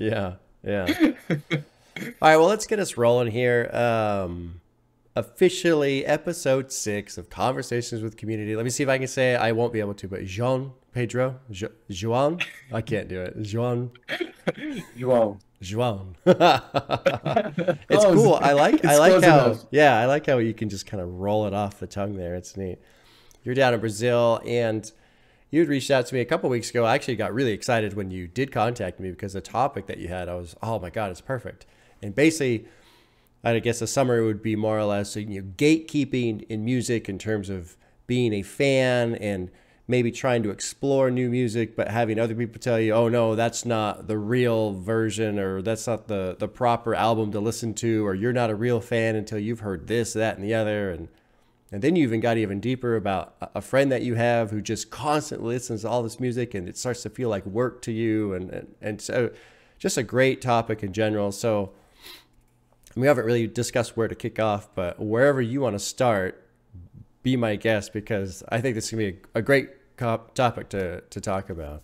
Yeah, yeah. All right, well, let's get us rolling here. Officially episode 6 of Conversations with Community. Let me see if I can say it. I won't be able to, but Jean Pedro, Juan, I can't do it. Juan, Wow. Juan. It's Close. cool. I It's like close how, enough. yeah, I like how you can just kind of roll it off the tongue there. It's neat. You're down in Brazil, and you'd reached out to me a couple weeks ago. I actually got really excited when you did contact me because the topic that you had, I was, oh my God, it's perfect. And basically, I guess a summary would be more or less, gatekeeping in music in terms of being a fan and maybe trying to explore new music, but having other people tell you, oh no, that's not the real version, or that's not the proper album to listen to, or you're not a real fan until you've heard this, that, and the other. And then you even got even deeper about a friend that you have who just constantly listens to all this music and it starts to feel like work to you. And so just a great topic in general. So we haven't really discussed where to kick off, but wherever you want to start, be my guest, because I think this is going to be a great topic to talk about.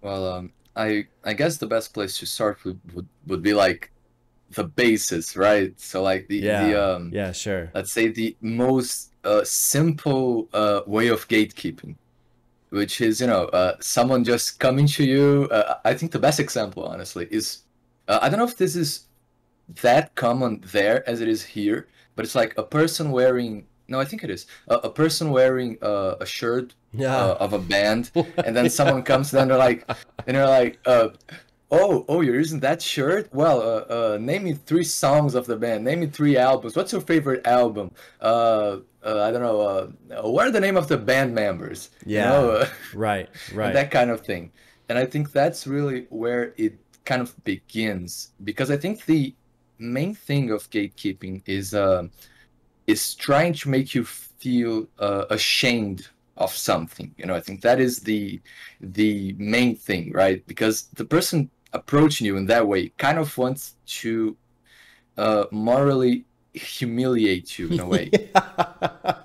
Well, I guess the best place to start would be like the basis, right? So like the Yeah. Yeah, sure. let's say the most simple way of gatekeeping, which is someone just coming to you. I think the best example, honestly, is I don't know if this is that common there as it is here, but it's like a person wearing. No, I think it is a person wearing a shirt Yeah. of a band, and then someone comes to them, and they're like, oh, you're using that shirt? Well, name me 3 songs of the band. Name me 3 albums. What's your favorite album? I don't know. What are the name of the band members? Yeah. Right. And Right. that kind of thing. And I think that's really where it kind of begins, because I think the main thing of gatekeeping is trying to make you feel ashamed of something. I think that is the main thing, right? Because the person approaching you in that way kind of wants to morally humiliate you in a way.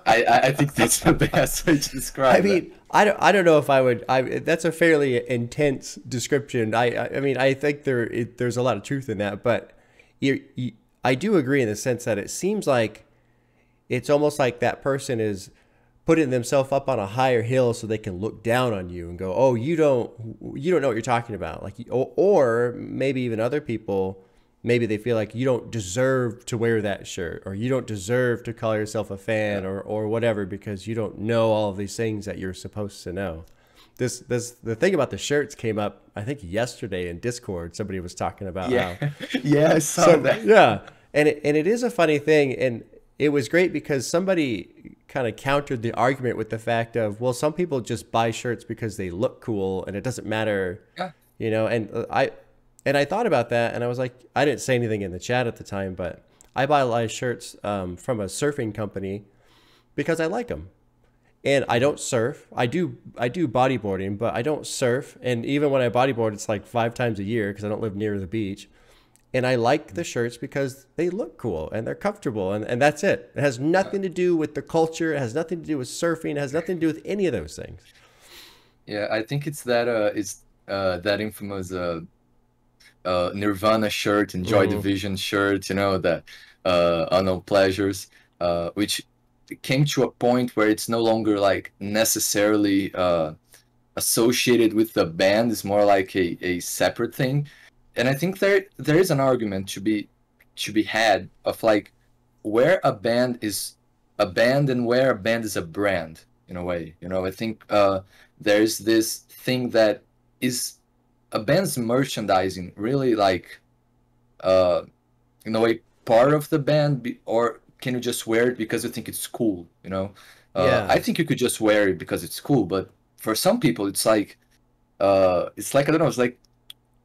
I think that's the best way to I describe that. mean, I don't know if I would. That's a fairly intense description. I mean, I think there's a lot of truth in that, but I do agree in the sense that it seems like it's almost like that person is putting themselves up on a higher hill so they can look down on you and go, oh, you don't know what you're talking about. Like, or maybe even other people, maybe they feel like you don't deserve to wear that shirt, or you don't deserve to call yourself a fan, Yeah. or whatever, because you don't know all of these things that you're supposed to know. This the thing about the shirts came up, I think yesterday in Discord. Somebody was talking about Yeah. how Yeah, I saw so that. yeah, and it is a funny thing, and it was great because somebody kind of countered the argument with the fact of, well, some people just buy shirts because they look cool, and it doesn't matter, Yeah. and I thought about that, and I was like, I didn't say anything in the chat at the time, but I buy a lot of shirts from a surfing company because I like them. And I don't surf. I do bodyboarding, but I don't surf. And even when I bodyboard, it's like 5 times a year because I don't live near the beach. And I like the shirts because they look cool and they're comfortable, and that's it. It has Yeah. nothing to do with the culture. It has nothing to do with surfing. It has nothing to do with any of those things. Yeah, I think it's that infamous Nirvana shirt and Joy Hmm. Division shirt, that Unknown Pleasures, which came to a point where it's no longer like necessarily associated with the band. It's more like a separate thing. And I think there is an argument to be had of like where a band is a band and where a band is a brand in a way. I think there's this thing that is a band's merchandising really like uh in a way part of the band, or can you just wear it because you think it's cool? I Yeah. think you could just wear it because it's cool, but for some people it's like I don't know, it's like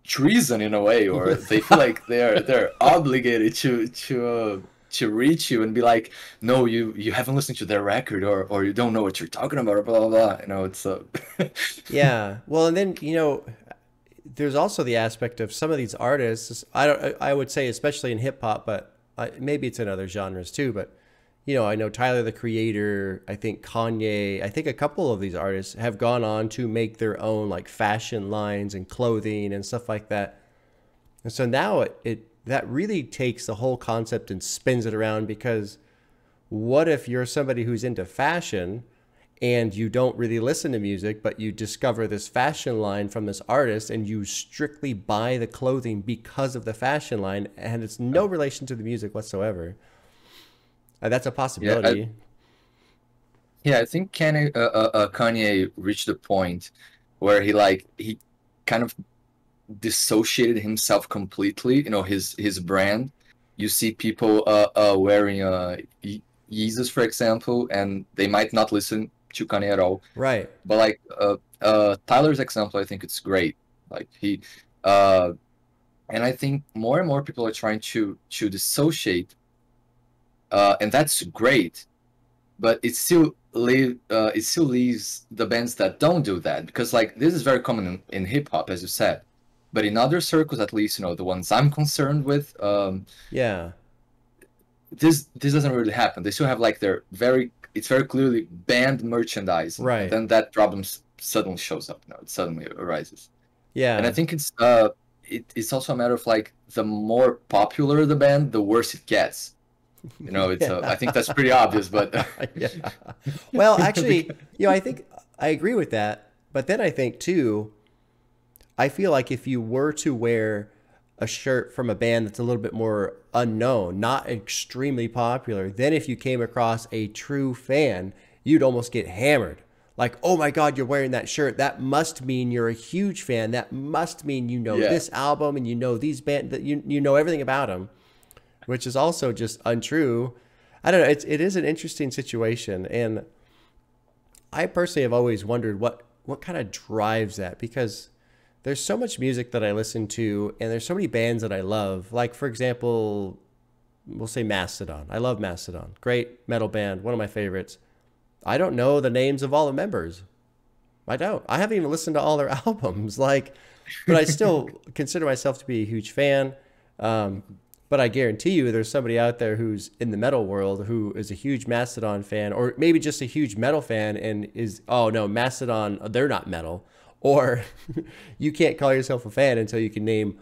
treason in a way, or they feel like they're obligated to reach you and be like, no, you haven't listened to their record, or you don't know what you're talking about, or blah blah blah. It's Yeah. Well, and then, there's also the aspect of some of these artists. I would say, especially in hip hop, but maybe it's in other genres too. But I know Tyler the Creator. I think Kanye. I think a couple of these artists have gone on to make their own like fashion lines and clothing and stuff like that. And so now that really takes the whole concept and spins it around, because what if you're somebody who's into fashion and you don't really listen to music, but you discover this fashion line from this artist and you strictly buy the clothing because of the fashion line and it's no relation to the music whatsoever? That's a possibility. Yeah, I think Kanye reached a point where he kind of dissociated himself completely. You know, his brand. You see people wearing Yeezus, for example, and they might not listen to Kanye at all. Right. But like Tyler's example, I think it's great. Like and I think more and more people are trying to dissociate, and that's great. But it still leaves the bands that don't do that, because like this is very common in hip hop, as you said. But in other circles, at least, you know, the ones I'm concerned with, yeah, this doesn't really happen. They still have like it's very clearly band merchandise, right? And then that problem suddenly shows up. You know, it suddenly arises. Yeah, and I think it's also a matter of like the more popular the band, the worse it gets. You know, it's I think that's pretty obvious, but yeah. Well, actually, you know, I think I agree with that. But then I think too, I feel like if you were to wear a shirt from a band that's a little bit more unknown, not extremely popular, then if you came across a true fan, you'd almost get hammered. Like, oh my God, you're wearing that shirt. That must mean you're a huge fan. That must mean you know this album and you know these bands, that you know everything about them, which is also just untrue. I don't know. It is an interesting situation. And I personally have always wondered what kind of drives that, because there's so much music that I listen to and there's so many bands that I love. Like, for example, we'll say Mastodon. I love Mastodon. Great metal band. One of my favorites. I don't know the names of all the members. I don't. I haven't even listened to all their albums. Like, but I still consider myself to be a huge fan. But I guarantee you there's somebody out there who's in the metal world who is a huge Mastodon fan, or maybe just a huge metal fan and is, oh no, Mastodon, they're not metal. Or you can't call yourself a fan until you can name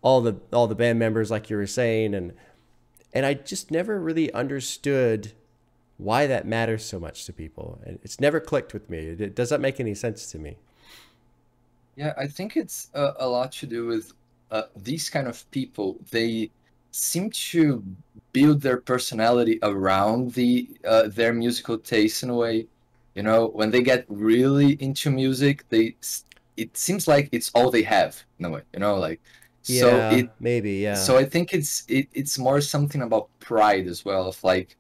all the band members, like you were saying. And I just never really understood why that matters so much to people. And it's never clicked with me. It doesn't make any sense to me. Yeah, I think it's a lot to do with these kind of people. They seem to build their personality around their musical taste in a way. You know, when they get really into music, it seems like it's all they have in a way. You know, like maybe. So I think it's more something about pride as well. Of like,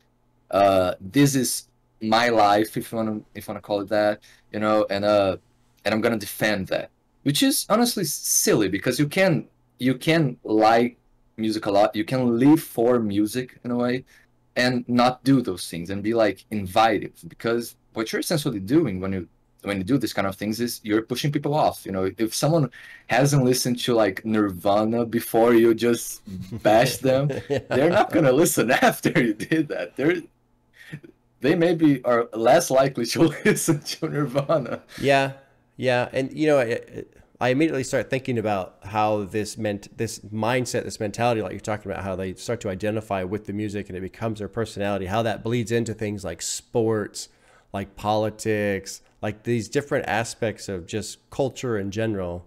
this is my life, if you wanna call it that. You know, and I'm gonna defend that, which is honestly silly, because you can like music a lot, you can live for music in a way, and not do those things and be like invited, because what you're essentially doing when you do this kind of things is you're pushing people off. You know, if someone hasn't listened to like Nirvana before you just bash them, they're not gonna listen after you did that. They maybe are less likely to listen to Nirvana. Yeah, and you know, I immediately start thinking about how this mindset, this mentality, like you're talking about, how they start to identify with the music and it becomes their personality, how that bleeds into things like sports, like politics, like these different aspects of just culture in general.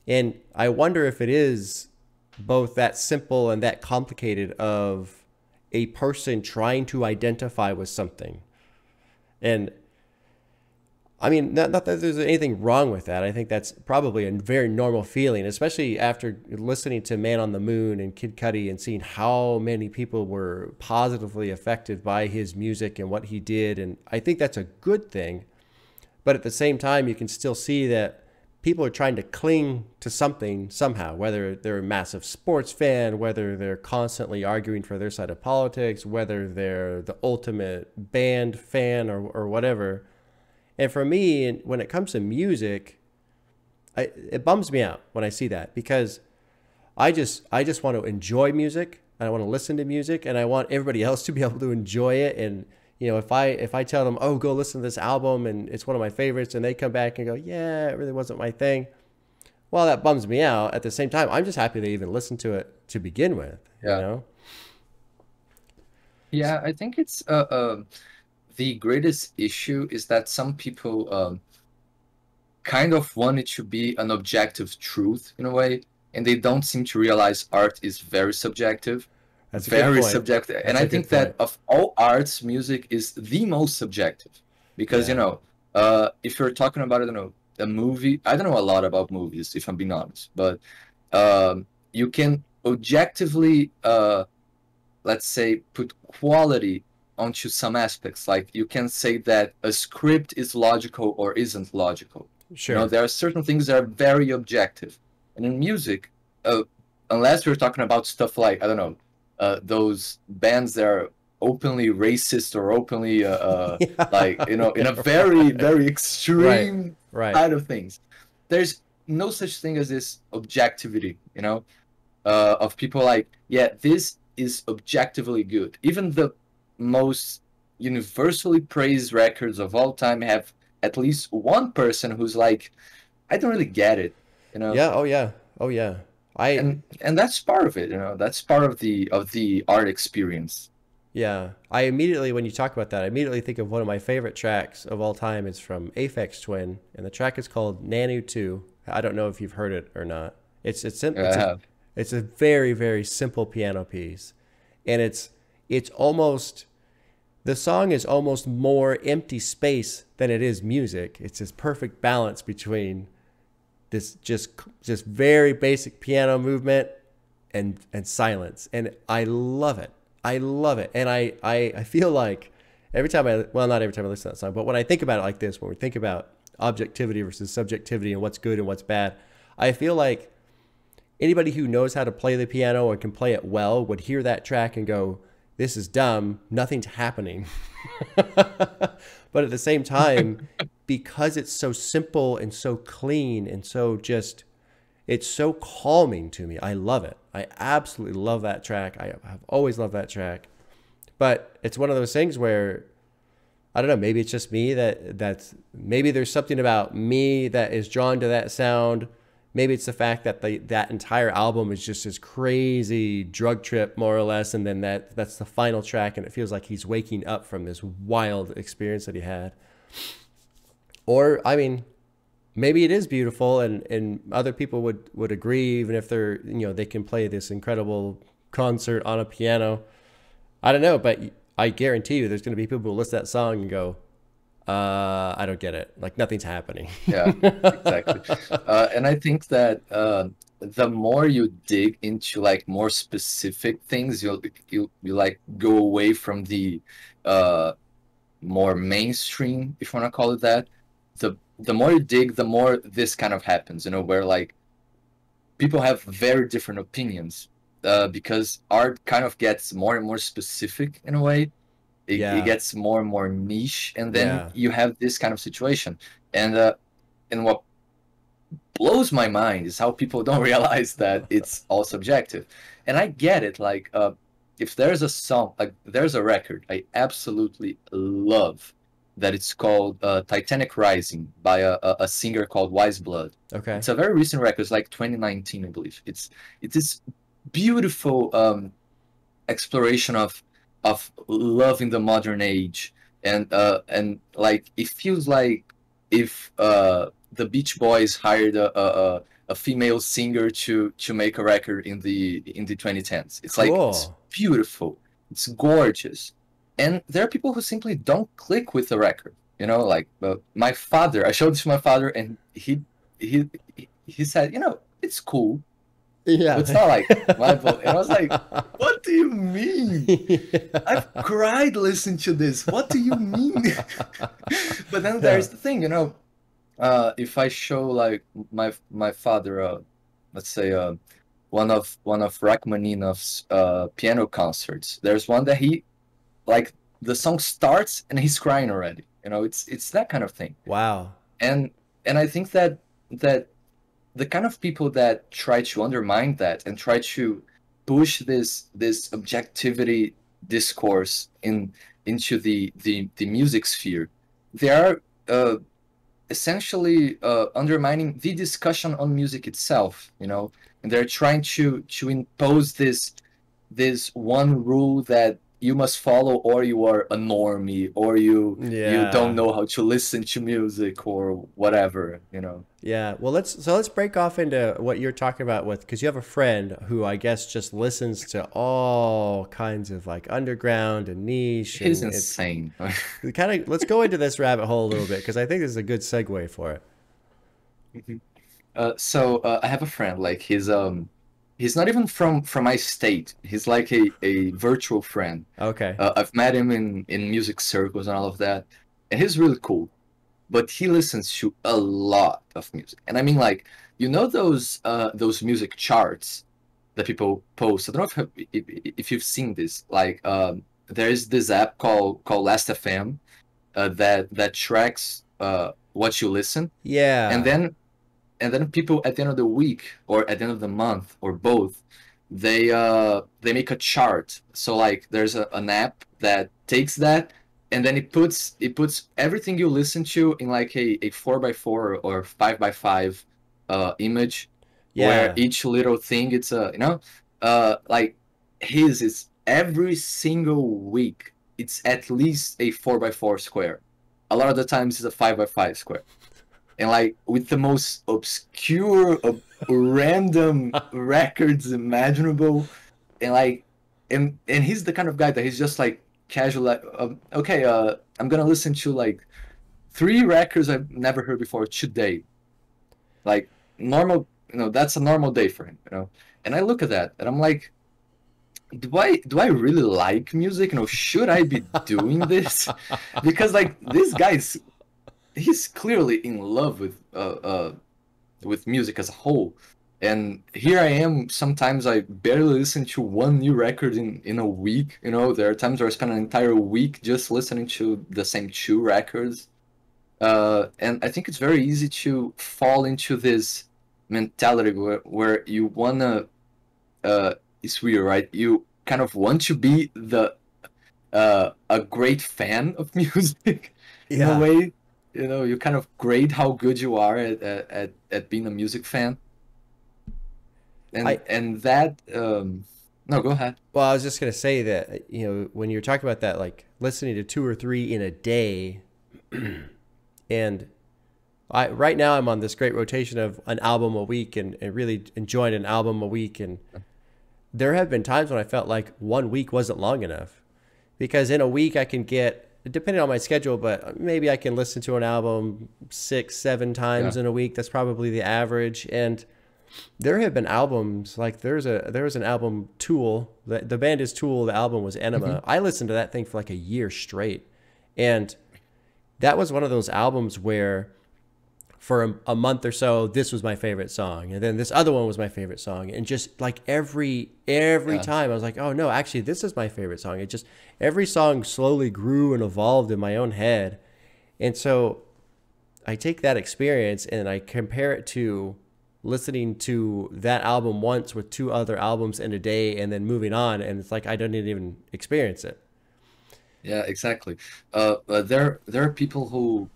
And I wonder if it is both that simple and that complicated of a person trying to identify with something. And I mean, not that there's anything wrong with that. I think that's probably a very normal feeling, especially after listening to Man on the Moon and Kid Cudi and seeing how many people were positively affected by his music and what he did. And I think that's a good thing. But at the same time, you can still see that people are trying to cling to something somehow, whether they're a massive sports fan, whether they're constantly arguing for their side of politics, whether they're the ultimate band fan or whatever. And for me, when it comes to music, it bums me out when I see that, because I just want to enjoy music, and I want to listen to music, and I want everybody else to be able to enjoy it. And you know, if I tell them, oh, go listen to this album and it's one of my favorites, and they come back and go, yeah, it really wasn't my thing, while that bums me out, at the same time, I'm just happy they even listened to it to begin with, you Yeah. know? Yeah, I think it's the greatest issue is that some people kind of want it to be an objective truth in a way, and they don't seem to realize art is very subjective, That's a good very point. subjective. And That's I a good think that point. of all arts, music is the most subjective because, you Yeah. know, if you're talking about, I don't know, a movie, I don't know a lot about movies, if I'm being honest, but you can objectively, let's say, put quality onto some aspects. Like you can say that a script is logical or isn't logical. You know, Sure. there are certain things that are very objective. And in music, unless we're talking about stuff like, I don't know, those bands that are openly racist or openly, like, you know, in a very, very Right. extreme Right. side of things, there's no such thing as this objectivity, you know, of people like, yeah, this is objectively good. Even the most universally praised records of all time have at least one person who's like, I don't really get it, you know. Yeah. Oh yeah. Oh yeah. I And that's part of it, you know. That's part of the art experience. Yeah, I immediately, when you talk about that, I immediately think of one of my favorite tracks of all time. It's from Aphex Twin, and the track is called Nanu 2. I don't know if you've heard it or not. Yeah, I have. It's a very, very simple piano piece, and it's almost, the song is almost more empty space than it is music. It's this perfect balance between this just very basic piano movement and silence, and I love it. I love it. And I feel like every time well, not every time I listen to that song, but when I think about it like this, when we think about objectivity versus subjectivity and what's good and what's bad, I feel like anybody who knows how to play the piano or can play it well would hear that track and go, this is dumb, nothing's happening. But at the same time, because it's so simple and so clean and so just, it's so calming to me. I love it. I absolutely love that track. I've always loved that track. But it's one of those things where I don't know, maybe it's just me that's maybe there's something about me that is drawn to that sound. Maybe it's the fact that that entire album is just this crazy drug trip more or less, and then that's the final track and it feels like he's waking up from this wild experience that he had. Or I mean, maybe it is beautiful and other people would agree, even if they're, you know, they can play this incredible concert on a piano. I don't know, but I guarantee you there's going to be people who listen to that song and go, I don't get it, like nothing's happening. Yeah, exactly. And I think that the more you dig into like more specific things, you like go away from the uh, more mainstream, if you want to call it that. The more you dig, the more this kind of happens, you know, where like people have very different opinions because art kind of gets more and more specific in a way. It Yeah. gets more and more niche, and then Yeah. you have this kind of situation. And what blows my mind is how people don't realize that it's all subjective. And I get it. Like, if there's a song, like there's a record I absolutely love that it's called Titanic Rising by a singer called Wise Blood. Okay. It's a very recent record. It's like 2019, I believe. It's this beautiful exploration of love in the modern age, and like it feels like if the Beach Boys hired a female singer to make a record in the 2010s. It's like it's Cool. beautiful, it's gorgeous, and there are people who simply don't click with the record. You know, like my father. I showed this to my father, and he he said, you know, it's cool. Yeah. It's not like my vote. And I was like, what do you mean? I've Yeah. cried listening to this. What do you mean? But then Yeah. there's the thing, you know, if I show like my father, let's say one of Rachmaninoff's piano concerts, there's one that he like the song starts and he's crying already. You know, it's that kind of thing. Wow. And I think that the kind of people that try to undermine that and try to push this objectivity discourse into the music sphere, they are essentially undermining the discussion on music itself, you know, and they're trying to impose this one rule that you must follow, or you are a normie, or you don't Yeah. know how to listen to music, or whatever, you know. Yeah. Well, let's break off into what you're talking about with, because you have a friend who I guess just listens to all kinds of like underground and niche, He's and it's insane. kind of, let's go into this rabbit hole a little bit because I think this is a good segue for it. So I have a friend, like he's not even from my state. He's like a virtual friend. Okay. I've met him in music circles and all of that, and he's really cool. But he listens to a lot of music, and I mean, like, you know those music charts that people post. I don't know if you've seen this. Like, there's this app called Last.fm that tracks what you listen, and Yeah. then people at the end of the week or at the end of the month or both, they make a chart. So like there's an app that takes that, and then it puts everything you listen to in like a 4x4 or 5x5 image, where Yeah. each little thing, it's a, you know, like his is every single week it's at least a 4x4 square. A lot of the times it's a 5x5 square, and like with the most obscure, random records imaginable, and like, and he's the kind of guy that he's just like casual, like, okay, I'm gonna listen to like 3 records I've never heard before today, like normal, you know, that's a normal day for him, you know. And I look at that and I'm like, do I really like music? You know, should I be doing this? Because like this guy's, he's clearly in love with music as a whole. And here I am, sometimes I barely listen to one new record in a week. You know, there are times where I spend an entire week just listening to the same 2 records. And I think it's very easy to fall into this mentality where you wanna, it's weird, right? You kind of want to be a great fan of music in a Yeah. way. You know, you kind of grade how good you are at being a music fan, I and that, no, go ahead. Well, I was just gonna say that, you know, when you're talking about that, like listening to two or three in a day, and I right now I'm on this great rotation of an album a week, and really enjoying an album a week, and there have been times when I felt like one week wasn't long enough, because in a week I can get, depending on my schedule, but maybe I can listen to an album 6, 7 times Yeah. in a week. That's probably the average. And there have been albums like there was an album Tool. The band is Tool. The album was Hmm. Enema. I listened to that thing for like a year straight, and that was one of those albums where for a month or so this was my favorite song, and then this other one was my favorite song, and just like every Yeah. time I was like, oh no, actually this is my favorite song. It just, every song slowly grew and evolved in my own head. And so I take that experience and I compare it to listening to that album once with two other albums in a day and then moving on, and it's like I don't even experience it. Yeah, exactly. There are people who,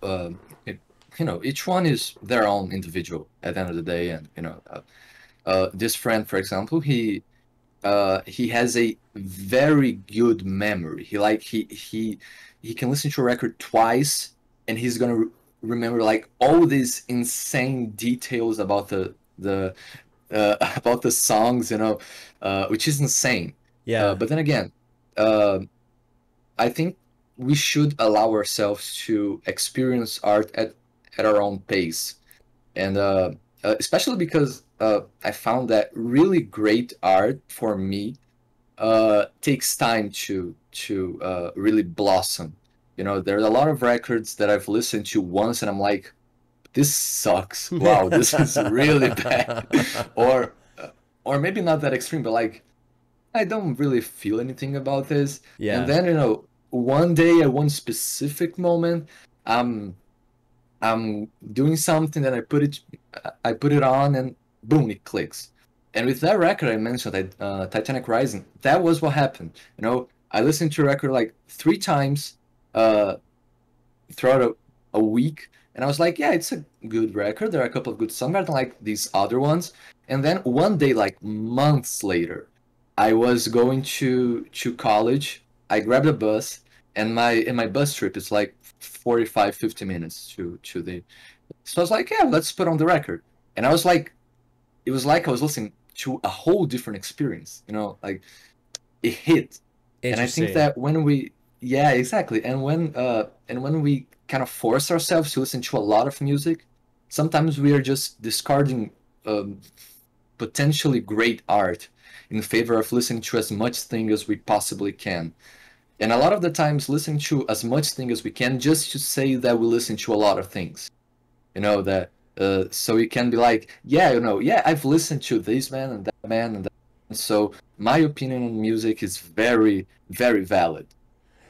you know, each one is their own individual at the end of the day, and you know, this friend, for example, he has a very good memory. He can listen to a record twice, and he's gonna remember like all these insane details about the about the songs, you know, which is insane. Yeah. But then again, uh, I think we should allow ourselves to experience art at our own pace, and especially because I found that really great art for me takes time to really blossom. You know, there's a lot of records that I've listened to once, and I'm like, this sucks. Wow, this is really bad. Or or maybe not that extreme, but like I don't really feel anything about this. And Yeah. then, you know, one day at one specific moment, I'm I'm doing something, and I put it on, and boom, it clicks. And with that record I mentioned, Titanic Rising, that was what happened. You know, I listened to a record like 3 times uh, throughout a week, And I was like, yeah, it's a good record. There are a couple of good songs, better than like these other ones. And then one day, like months later, I was going to college. I grabbed a bus, and my bus trip is like 45, 50 minutes to the. So I was like, yeah, let's put on the record. And I was like, it was like I was listening to a whole different experience, like it hit. And I think Interesting. that when we, yeah, exactly. And when we kind of force ourselves to listen to a lot of music, sometimes we are just discarding um, potentially great art in favor of listening to as much thing as we possibly can. And a lot of the times, listening to as much thing as we can just to say that we listen to a lot of things, that so you can be like, yeah, yeah, I've listened to this man and that. So my opinion on music is very, very valid.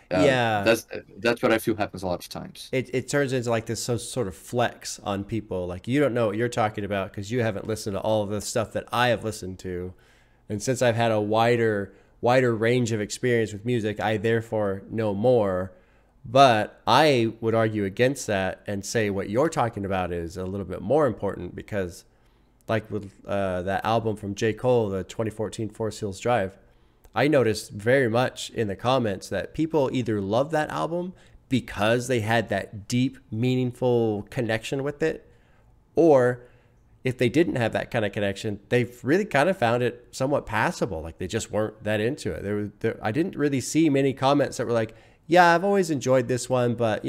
Yeah. That's what I feel happens a lot of times. It turns into like this sort of flex on people. Like you don't know what you're talking about because you haven't listened to all of the stuff that I have listened to. And since I've had a wider range of experience with music, I therefore know more. But I would argue against that and say what you're talking about is a little bit more important because, like with that album from J. Cole, the 2014 Forest Hills Drive, I noticed very much in the comments that people either love that album because they had that deep, meaningful connection with it, or if they didn't have that kind of connection, they've really kind of found it somewhat passable. Like they just weren't that into it. I didn't really see many comments that were like, "Yeah, I've always enjoyed this one, but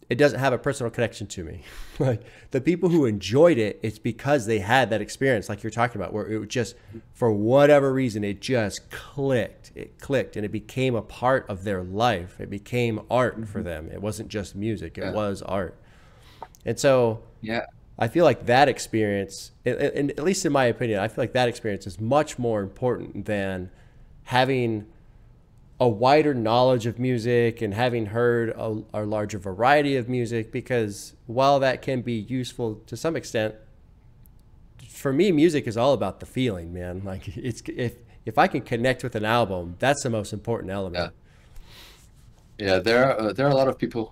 it doesn't have a personal connection to me." Like the people who enjoyed it, it's because they had that experience, like you're talking about, where it just, for whatever reason, it just clicked. It clicked, and it became a part of their life. It became art for them. It wasn't just music; it Yeah, was art. And so yeah, I feel like that experience, and at least in my opinion, I feel like that experience is much more important than having a wider knowledge of music and having heard a larger variety of music, because while that can be useful to some extent, for me music is all about the feeling, man. Like it's if I can connect with an album, that's the most important yeah, element. yeah. There are a lot of people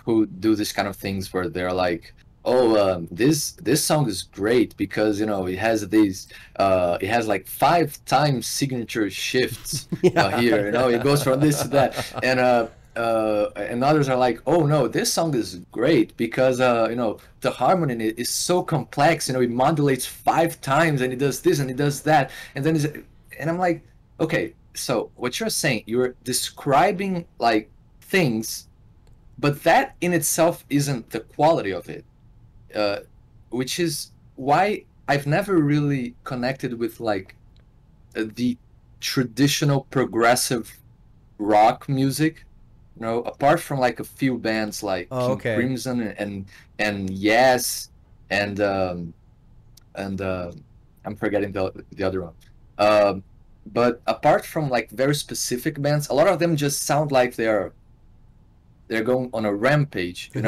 who do this kind of things where they're like, oh, this song is great because it has like 5 times signature shifts here. It goes from this to that, and others are like, oh no, this song is great because the harmony in it is so complex. It modulates 5 times and it does this and it does that, and I'm like, okay, so what you're saying, you're describing like things, but that in itself isn't the quality of it, uh, which is why I've never really connected with like the traditional progressive rock music. Apart from like a few bands like Oh, King okay. Crimson and Yes and and I'm forgetting the other one. Um, but apart from like very specific bands, a lot of them just sound like they're going on a rampage. And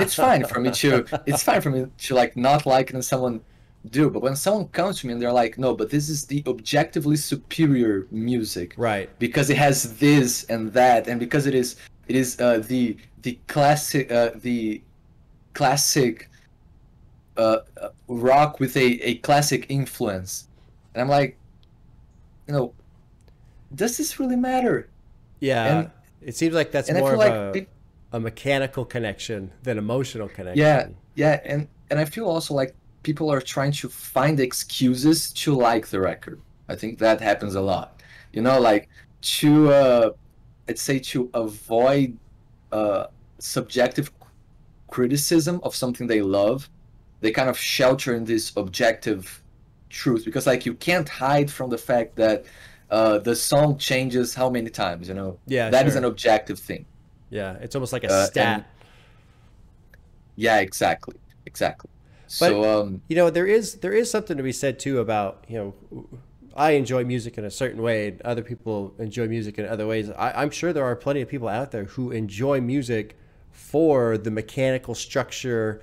it's fine for me to like not liking someone do, but when someone comes to me and they're like, no, but this is the objectively superior music Right. because it has this and that, and because it is the classic rock with a classic influence. And I'm like, you know does this really matter? Yeah, and it seems like that's and I more feel of like a mechanical connection than emotional yeah, connection. yeah, and I feel also like people are trying to find excuses to like the record. I think that happens a lot. Like to I'd say to avoid uh subjective criticism of something they love, they kind of shelter in this objective truth because like you can't hide from the fact that the song changes how many times. Yeah, That is an sure. objective thing. Yeah, it's almost like a And stat. yeah, exactly, exactly. But So there is something to be said too about I enjoy music in a certain way, and other people enjoy music in other ways. I'm sure there are plenty of people out there who enjoy music for the mechanical structure,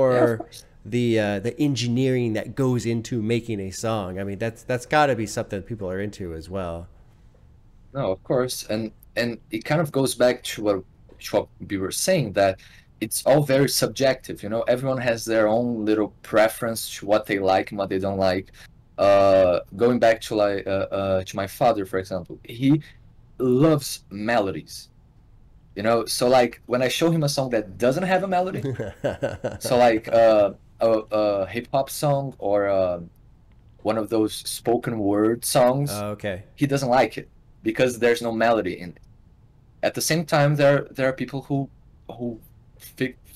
yeah, of for course. the engineering that goes into making a song. I mean, that's got to be something people are into as well. No, of course, and it kind of goes back to what we were saying, that it's all very subjective. You know, everyone has their own little preference to what they like and what they don't like. Going back to like to my father, for example, he loves melodies. You know, so like when I show him a song that doesn't have a melody, so like a hip hop song or one of those spoken word songs, Okay. he doesn't like it because there's no melody in it. At the same time, there are people who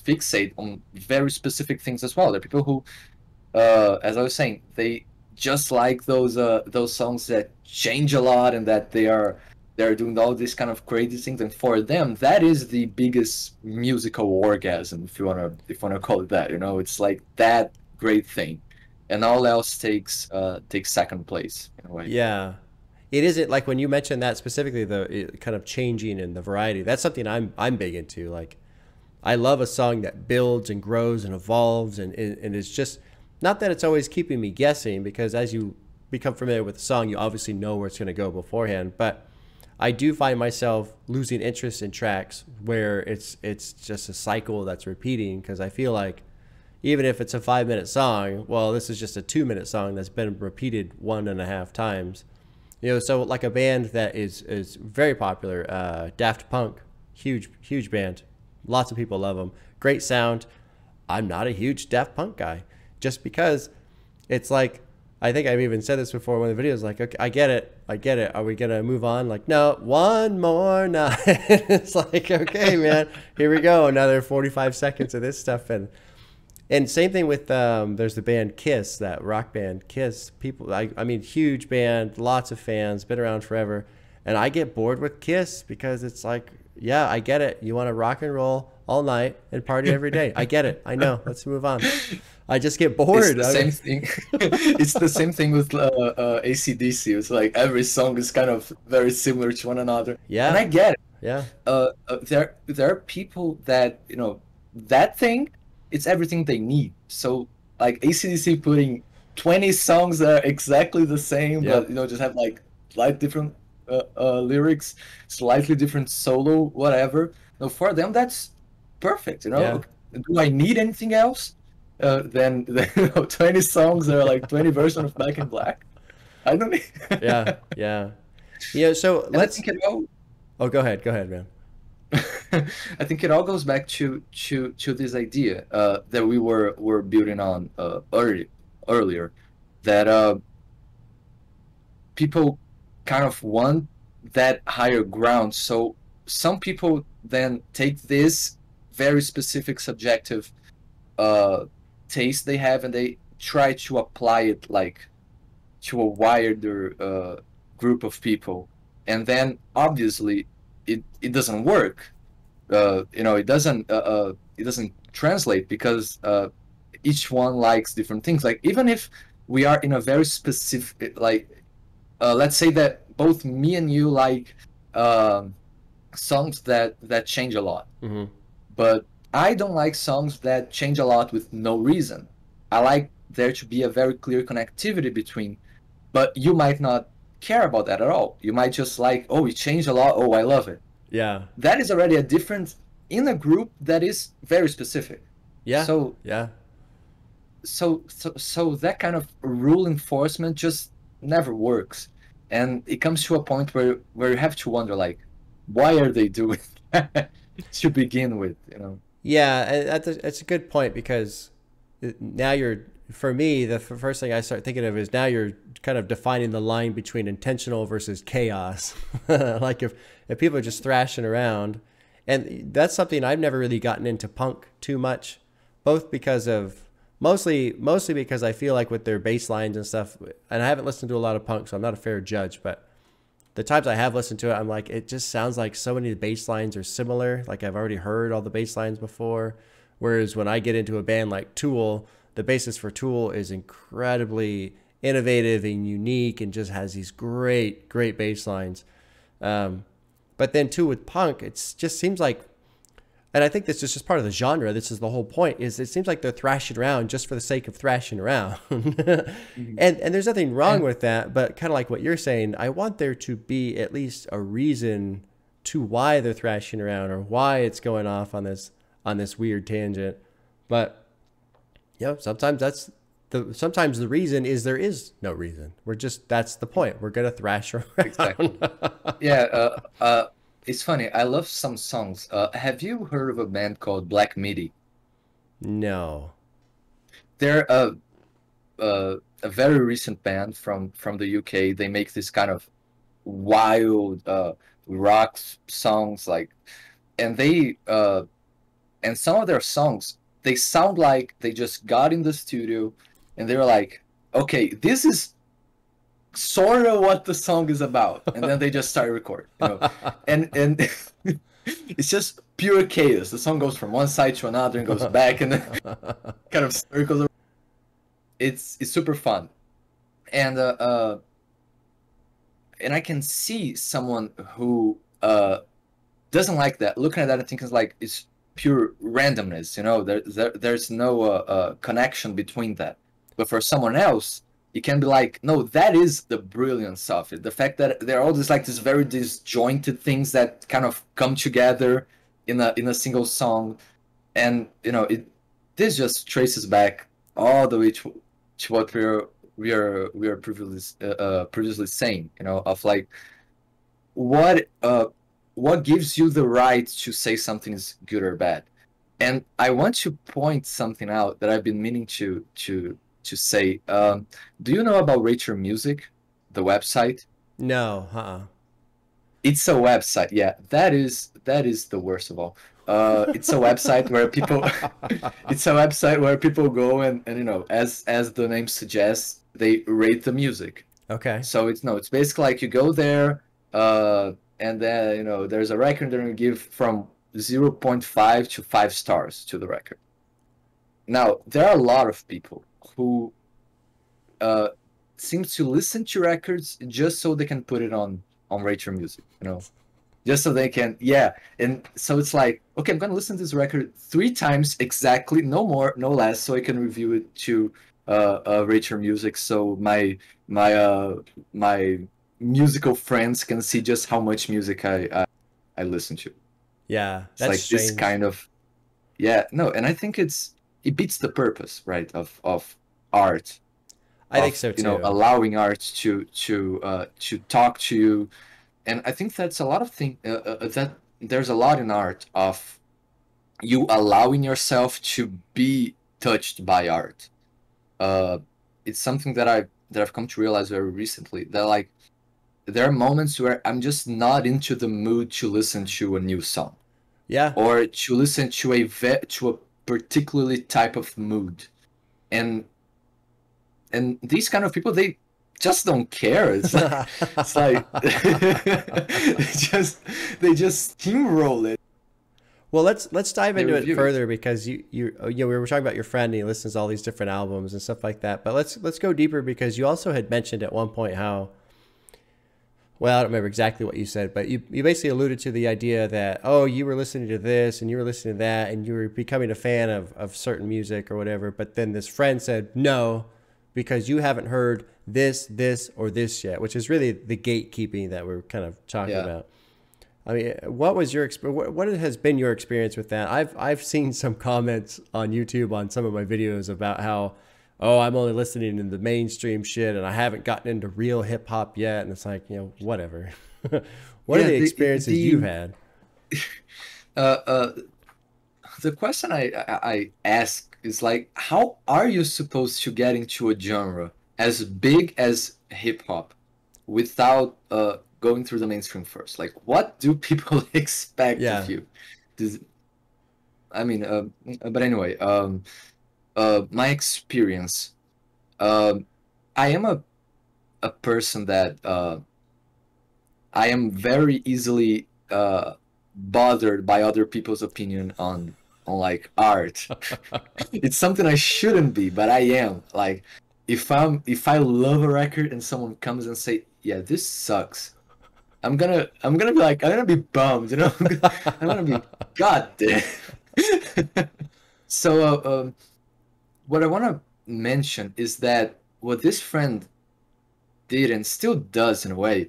fixate on very specific things as well. There are people who, as I was saying, they just like those songs that change a lot and that they're doing all these kind of crazy things, and for them that is the biggest musical orgasm, if you wanna call it that. You know, it's like that great thing, and all else takes second place in a way. Yeah. It isn't like when you mentioned that specifically, the kind of changing and the variety. That's something I'm big into. Like, I love a song that builds and grows and evolves, and it's just not that it's always keeping me guessing, because as you become familiar with the song, you obviously know where it's going to go beforehand. But I do find myself losing interest in tracks where it's just a cycle that's repeating, because I feel like even if it's a 5-minute song, well, this is just a 2-minute song that's been repeated 1.5 times. You know, so like a band that is very popular, Daft Punk, huge band. Lots of people love them. Great sound. I'm not a huge Daft Punk guy, just because it's like, I think I've even said this before in one of the videos, like, okay, I get it. Are we going to move on? Like, no, one more night. It's like, okay, man, here we go. Another 45 seconds of this stuff. And same thing with, there's the band Kiss, that rock band Kiss. People, I mean, huge band, lots of fans, been around forever. And I get bored with Kiss because it's like, yeah, I get it. You want to rock and roll all night and party every day. I get it. I know. Let's move on. I just get bored. It's the same thing. It's the same thing with AC/DC. It's like every song is kind of very similar to one another. Yeah. And I get it. Yeah. There are people that, you know, that thing, it's everything they need. So like AC/DC putting 20 songs that are exactly the same, Yep. but, you know, just have like slight different lyrics, slightly different solo, whatever. No, for them that's perfect. You know, Yeah. do I need anything else? Then you know, 20 songs that are like 20 versions of Back in Black. I don't need. Yeah. Yeah. Yeah. So And I let's. think it all. Oh, go ahead, man. I think it all goes back to this idea that we were building on earlier, that people kind of want that higher ground. So some people then take this very specific subjective taste they have, and they try to apply it like to a wider group of people, and then obviously it doesn't work. You know, it doesn't translate, because each one likes different things. Like, even if we are in a very specific, like, let's say that both me and you like songs that change a lot, Mm-hmm. but I don't like songs that change a lot with no reason. I like there to be a very clear connectivity between, but you might not care about that at all. You might just like, oh, it changed a lot, oh, I love it. Yeah. That is already a difference in a group that is very specific. Yeah. So Yeah. so that kind of rule enforcement just never works, and it comes to a point where you have to wonder, like, why are they doing that to begin with? You know. Yeah, and that's a good point, because now for me, the first thing I start thinking of is now you're kind of defining the line between intentional versus chaos. Like if people are just thrashing around, and that's something I've never really gotten into punk too much, both because of mostly because I feel like with their bass lines and stuff, and I haven't listened to a lot of punk, so I'm not a fair judge, but the times I have listened to it, I'm like, it just sounds like so many of the bass lines are similar. Like, I've already heard all the bass lines before. Whereas when I get into a band like Tool, the bassist for Tool is incredibly innovative and unique and just has these great bass lines. But then too with punk, it just seems like, and I think this is just part of the genre, this is the whole point, is it seems like they're thrashing around just for the sake of thrashing around. Mm-hmm. And there's nothing wrong with that, but kind of like what you're saying, I want there to be at least a reason to why they're thrashing around or why it's going off on this weird tangent. But yeah, sometimes sometimes the reason is there is no reason. That's the point. We're gonna thrash around. Exactly. Yeah. It's funny. I love some songs. Have you heard of a band called Black Midi? No. They're a very recent band from the UK. They make this kind of wild rock songs, like, and and some of their songs, they sound like they just got in the studio and they were like, okay, this is sort of what the song is about, and then they just start recording, you know, and it's just pure chaos. The song goes from one side to another and goes back and then kind of circles around. It's super fun, and I can see someone who doesn't like that, looking at that and thinking like it's pure randomness, you know. There's no connection between that. But for someone else, it can be like, no, that is the brilliance of it. The fact that they're all just like this very disjointed things that kind of come together in a single song, and you know, this just traces back all the way to what we are previously saying, you know, of like what gives you the right to say something is good or bad. And I want to point something out that I've been meaning to say. Do you know about Rate Your Music, the website? No. It's a website. Yeah, that is the worst of all. It's a website where people go and you know, as the name suggests, they rate the music. Okay. So it's basically like you go there, and then, you know, there's a record that you give from 0.5 to 5 stars to the record. Now, there are a lot of people who seem to listen to records just so they can put it on Rate Your Music, you know, just so they can, yeah. And so it's like, okay, I'm gonna listen to this record 3 times exactly, no more, no less, so I can review it to Rate Your Music, so my musical friends can see just how much music I listen to. Yeah, it's like strange. This kind of, yeah, no, and I think it beats the purpose, right, of art. I think so too. You know, allowing art to talk to you, and I think that's a lot of that there's a lot in art of you allowing yourself to be touched by art. It's something that I've come to realize very recently, that like there are moments where I'm just not into the mood to listen to a new song. Yeah. Or to listen to a particularly type of mood. And these kind of people, they just don't care. It's like they just steamroll it. Well, let's dive into it further, because we were talking about your friend and he listens to all these different albums and stuff like that. But let's go deeper, because you also had mentioned at one point how, well, I don't remember exactly what you said, but you basically alluded to the idea that, oh, you were listening to this and you were listening to that and you were becoming a fan of certain music or whatever. But then this friend said, no, because you haven't heard this, or this yet, which is really the gatekeeping that we're kind of talking about. I mean, what was your what has been your experience with that? I've seen some comments on YouTube on some of my videos about how, oh, I'm only listening to the mainstream shit and I haven't gotten into real hip hop yet. And it's like, you know, whatever. What are the experiences you've had? The question I ask is like, how are you supposed to get into a genre as big as hip hop without going through the mainstream first? Like, what do people expect of you? But anyway, my experience, I am a person that I am very easily bothered by other people's opinion on like art. It's something I shouldn't be, but I am. Like, if I love a record and someone comes and say, yeah, this sucks, I'm gonna be bummed, you know. I'm gonna be, god damn. So what I want to mention is that what this friend did and still does in a way,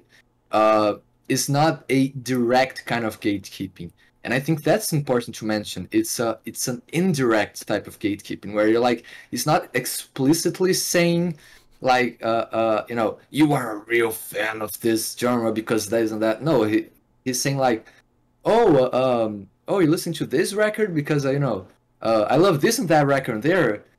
is not a direct kind of gatekeeping. And I think that's important to mention. It's an indirect type of gatekeeping where you're like, it's not explicitly saying like, you know, you are a real fan of this genre because that isn't that. No, he's saying like, oh, you listen to this record because you know, I love this and that record,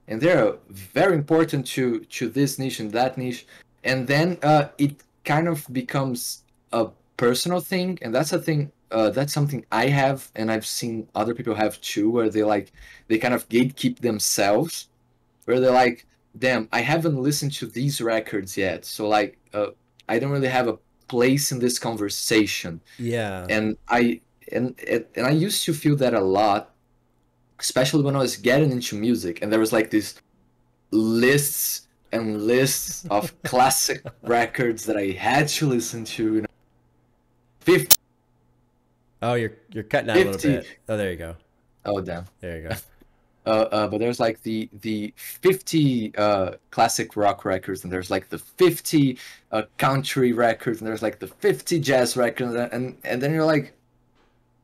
and they're very important to this niche and that niche, and then it kind of becomes a personal thing, and that's a thing. That's something I have, and I've seen other people have too, where they kind of gatekeep themselves, where they're like, damn, I haven't listened to these records yet, so like, I don't really have a place in this conversation. Yeah. And I used to feel that a lot, especially when I was getting into music, and there was like these lists and lists of classic records that I had to listen to. You know, 50. Oh, you're cutting out 50. A little bit. Oh, there you go. Oh, damn. There you go. But there's like the 50 classic rock records, and there's like the 50 country records, and there's like the 50 jazz records, and then you're like,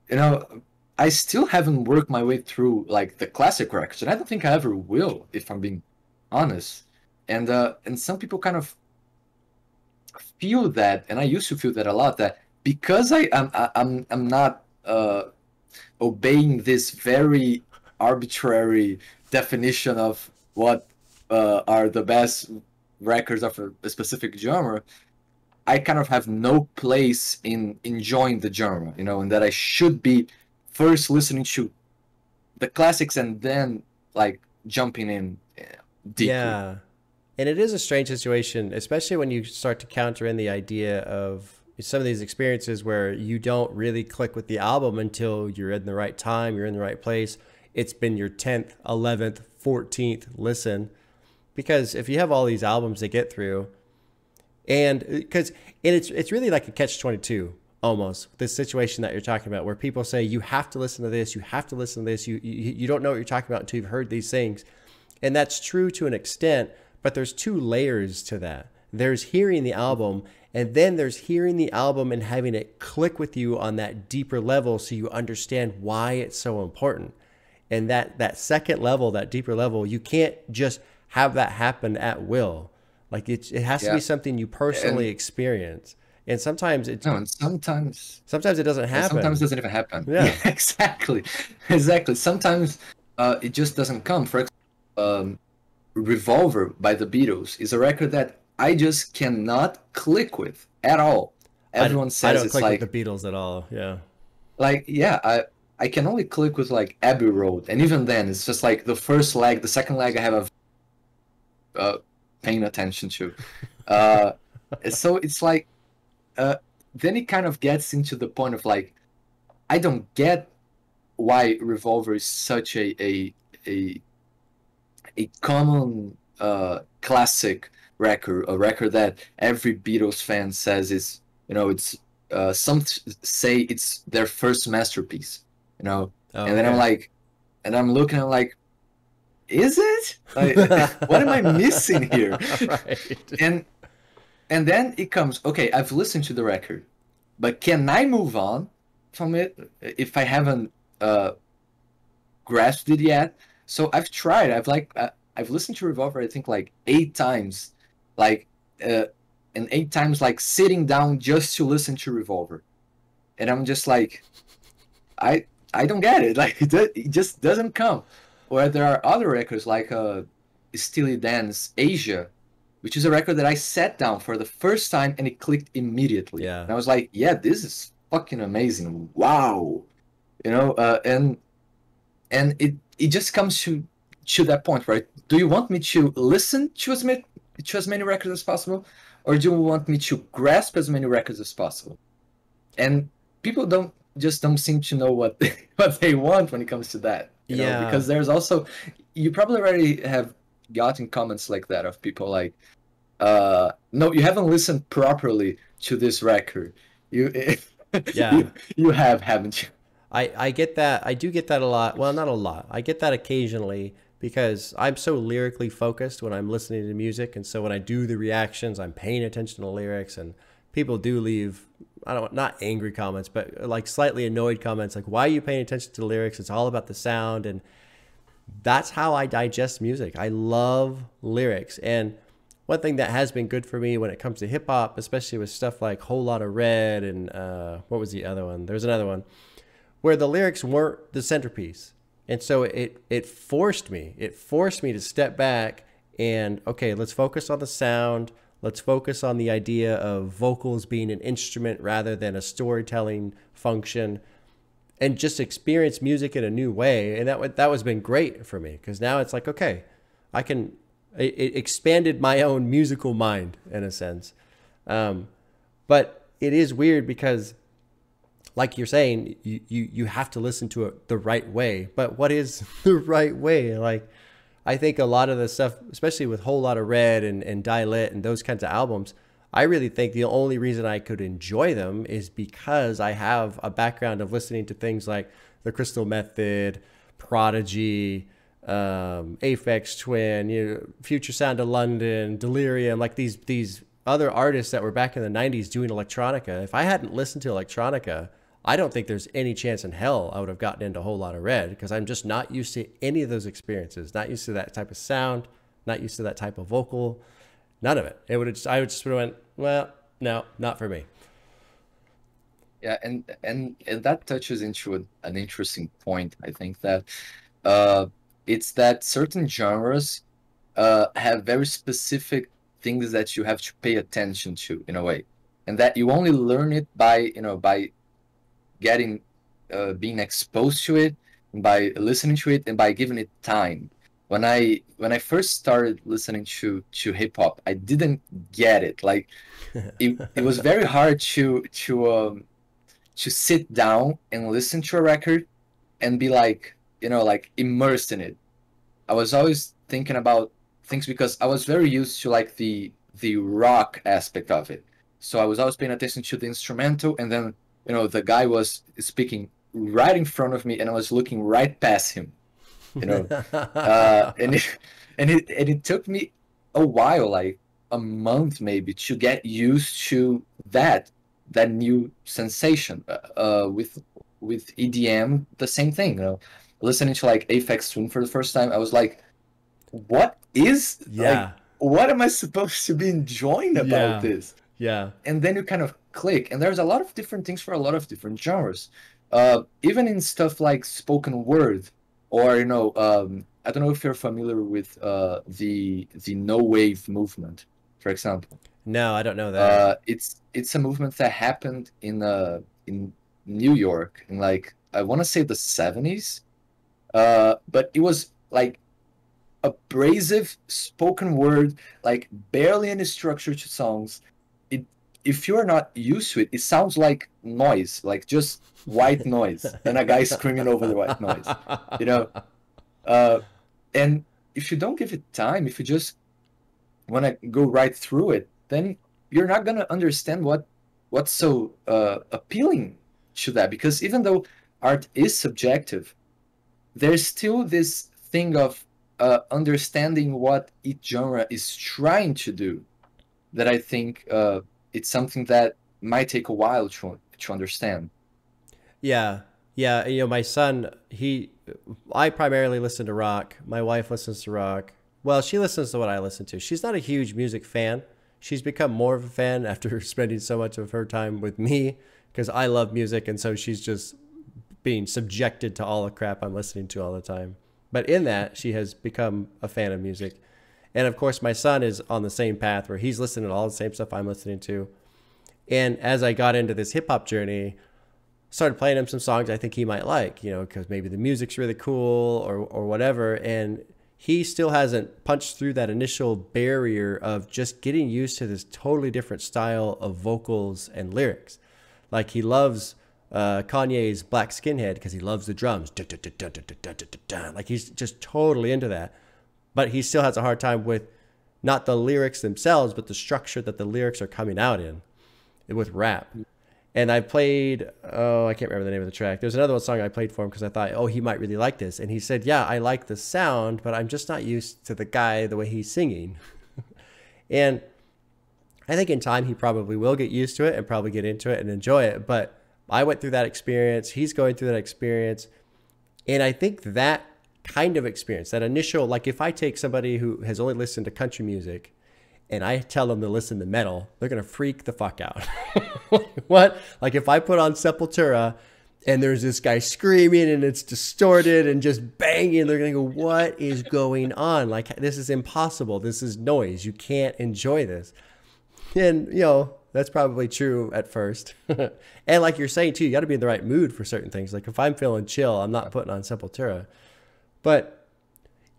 you know, I still haven't worked my way through like the classic records, and I don't think I ever will, if I'm being honest. And some people kind of feel that, and I used to feel that a lot, that because I'm not obeying this very arbitrary definition of what are the best records of a specific genre, I kind of have no place in enjoying the genre, you know, and that I should be first listening to the classics and then like jumping in deeply. Yeah. And it is a strange situation, especially when you start to counter in the idea of some of these experiences where you don't really click with the album until you're in the right time, you're in the right place. It's been your 10th, 11th, 14th listen. Because if you have all these albums to get through, and it's really like a catch-22 almost, this situation that you're talking about, where people say you have to listen to this, you have to listen to this, you don't know what you're talking about until you've heard these things. And that's true to an extent, but there's two layers to that. There's hearing the album, and then there's hearing the album and having it click with you on that deeper level so you understand why it's so important. And that second level, that deeper level, you can't just have that happen at will. Like it has to be something you personally experience. And sometimes it sometimes it doesn't happen. Sometimes it doesn't even happen. Yeah, exactly. Sometimes it just doesn't come. For example, Revolver by the Beatles is a record that I just cannot click with at all. Everyone says I don't it's click like with the Beatles at all. Yeah. Like, yeah, I can only click with like Abbey Road, and even then it's just like the first leg, the second leg I have paying attention to. So it's like then it kind of gets into the point of like, I don't get why Revolver is such a common classic record, a record that every Beatles fan says is, you know, it's some say it's their first masterpiece, you know. And then I'm like, and I'm looking, I'm like, is it? Like, what am I missing here? Right. And then it comes, okay, I've listened to the record, but can I move on from it if I haven't grasped it yet? So I've tried. I've listened to Revolver, I think like 8 times, like and 8 times like sitting down just to listen to Revolver, and I'm just like, I don't get it. Like it just doesn't come. Where there are other records like Steely Dan's Asia, which is a record that I sat down for the first time and it clicked immediately. Yeah. And I was like, yeah, this is fucking amazing. Wow. You know, and it just comes to that point, right? Do you want me to listen to as many records as possible, or do you want me to grasp as many records as possible? And people don't seem to know what they want when it comes to that. You know, because there's also, you probably already have gotten comments like that of people like, no, you haven't listened properly to this record. You have, haven't you? I get that. I do get that a lot. Well, not a lot. I get that occasionally because I'm so lyrically focused when I'm listening to music. And so when I do the reactions, I'm paying attention to lyrics, and people do leave I don't, not angry comments, but like slightly annoyed comments. Like, why are you paying attention to the lyrics? It's all about the sound. And that's how I digest music. I love lyrics. And one thing that has been good for me when it comes to hip hop, especially with stuff like Whole Lotta Red and what was the other one? There's another one where the lyrics weren't the centerpiece. And so it forced me. It forced me to step back and, okay, let's focus on the sound. Let's focus on the idea of vocals being an instrument rather than a storytelling function, and just experience music in a new way. And that was been great for me, because now it's like, okay, it expanded my own musical mind in a sense. But it is weird because, like you're saying, you have to listen to it the right way. But what is the right way? Like, I think a lot of the stuff, especially with Whole Lotta Red and Die Lit and those kinds of albums, I really think the only reason I could enjoy them is because I have a background of listening to things like The Crystal Method, Prodigy, Aphex Twin, Future Sound of London, Delirium, like these other artists that were back in the 90s doing electronica. If I hadn't listened to electronica, I don't think there's any chance in hell I would have gotten into Whole Lotta Red, because I'm just not used to any of those experiences, not used to that type of sound, not used to that type of vocal, none of it. I would just went, well, no, not for me. Yeah, and that touches into an interesting point. I think that it's that certain genres have very specific things that you have to pay attention to in a way, and that you only learn it by by getting being exposed to it, by listening to it, and by giving it time. When I first started listening to hip hop, I didn't get it. Like it was very hard to sit down and listen to a record and be like, like immersed in it. I was always thinking about things because I was very used to like the rock aspect of it. So I was always paying attention to the instrumental, and then the guy was speaking right in front of me, and I was looking right past him. And it took me a while, like a month maybe, to get used to that new sensation. With EDM, the same thing. Listening to like Aphex Twin for the first time, I was like, what is like, what am I supposed to be enjoying about this? Yeah. And then you kind of click, and there's a lot of different things for a lot of different genres. Even in stuff like spoken word, or I don't know if you're familiar with the no wave movement, for example. No, I don't know that. It's a movement that happened in New York in, like, I want to say the 70s, but it was like abrasive spoken word, like barely any structure to songs. If you're not used to it, it sounds like noise, like just white noise, and a guy screaming over the white noise, and if you don't give it time, if you just want to go right through it, then you're not gonna understand what's so appealing to that. Because even though art is subjective, there's still this thing of understanding what each genre is trying to do, that I think it's something that might take a while to understand. Yeah. My son, I primarily listen to rock. My wife listens to rock. Well, she listens to what I listen to. She's not a huge music fan. She's become more of a fan after spending so much of her time with me, because I love music, and so she's just being subjected to all the crap I'm listening to all the time. But in that, she has become a fan of music. And of course, my son is on the same path where he's listening to all the same stuff I'm listening to. And as I got into this hip hop journey, started playing him some songs I think he might like, because maybe the music's really cool or whatever. And he still hasn't punched through that initial barrier of just getting used to this totally different style of vocals and lyrics. Like, he loves Kanye's Black Skinhead because he loves the drums. Like, he's just totally into that. But he still has a hard time with not the lyrics themselves, but the structure that the lyrics are coming out in with rap. And I played, I can't remember the name of the track. There's another song I played for him because I thought, he might really like this. And he said, yeah, I like the sound, but I'm just not used to the guy, the way he's singing. And I think in time he probably will get used to it and probably get into it and enjoy it. But I went through that experience. He's going through that experience. And I think that kind of experience, that initial, like if I take somebody who has only listened to country music and I tell them to listen to metal, they're going to freak the fuck out. What? Like if I put on Sepultura and there's this guy screaming and it's distorted and just banging, they're going to go, what is going on? Like, this is impossible. This is noise. You can't enjoy this. And, you know, that's probably true at first. And like you're saying too, you got to be in the right mood for certain things. Like if I'm feeling chill, I'm not putting on Sepultura. But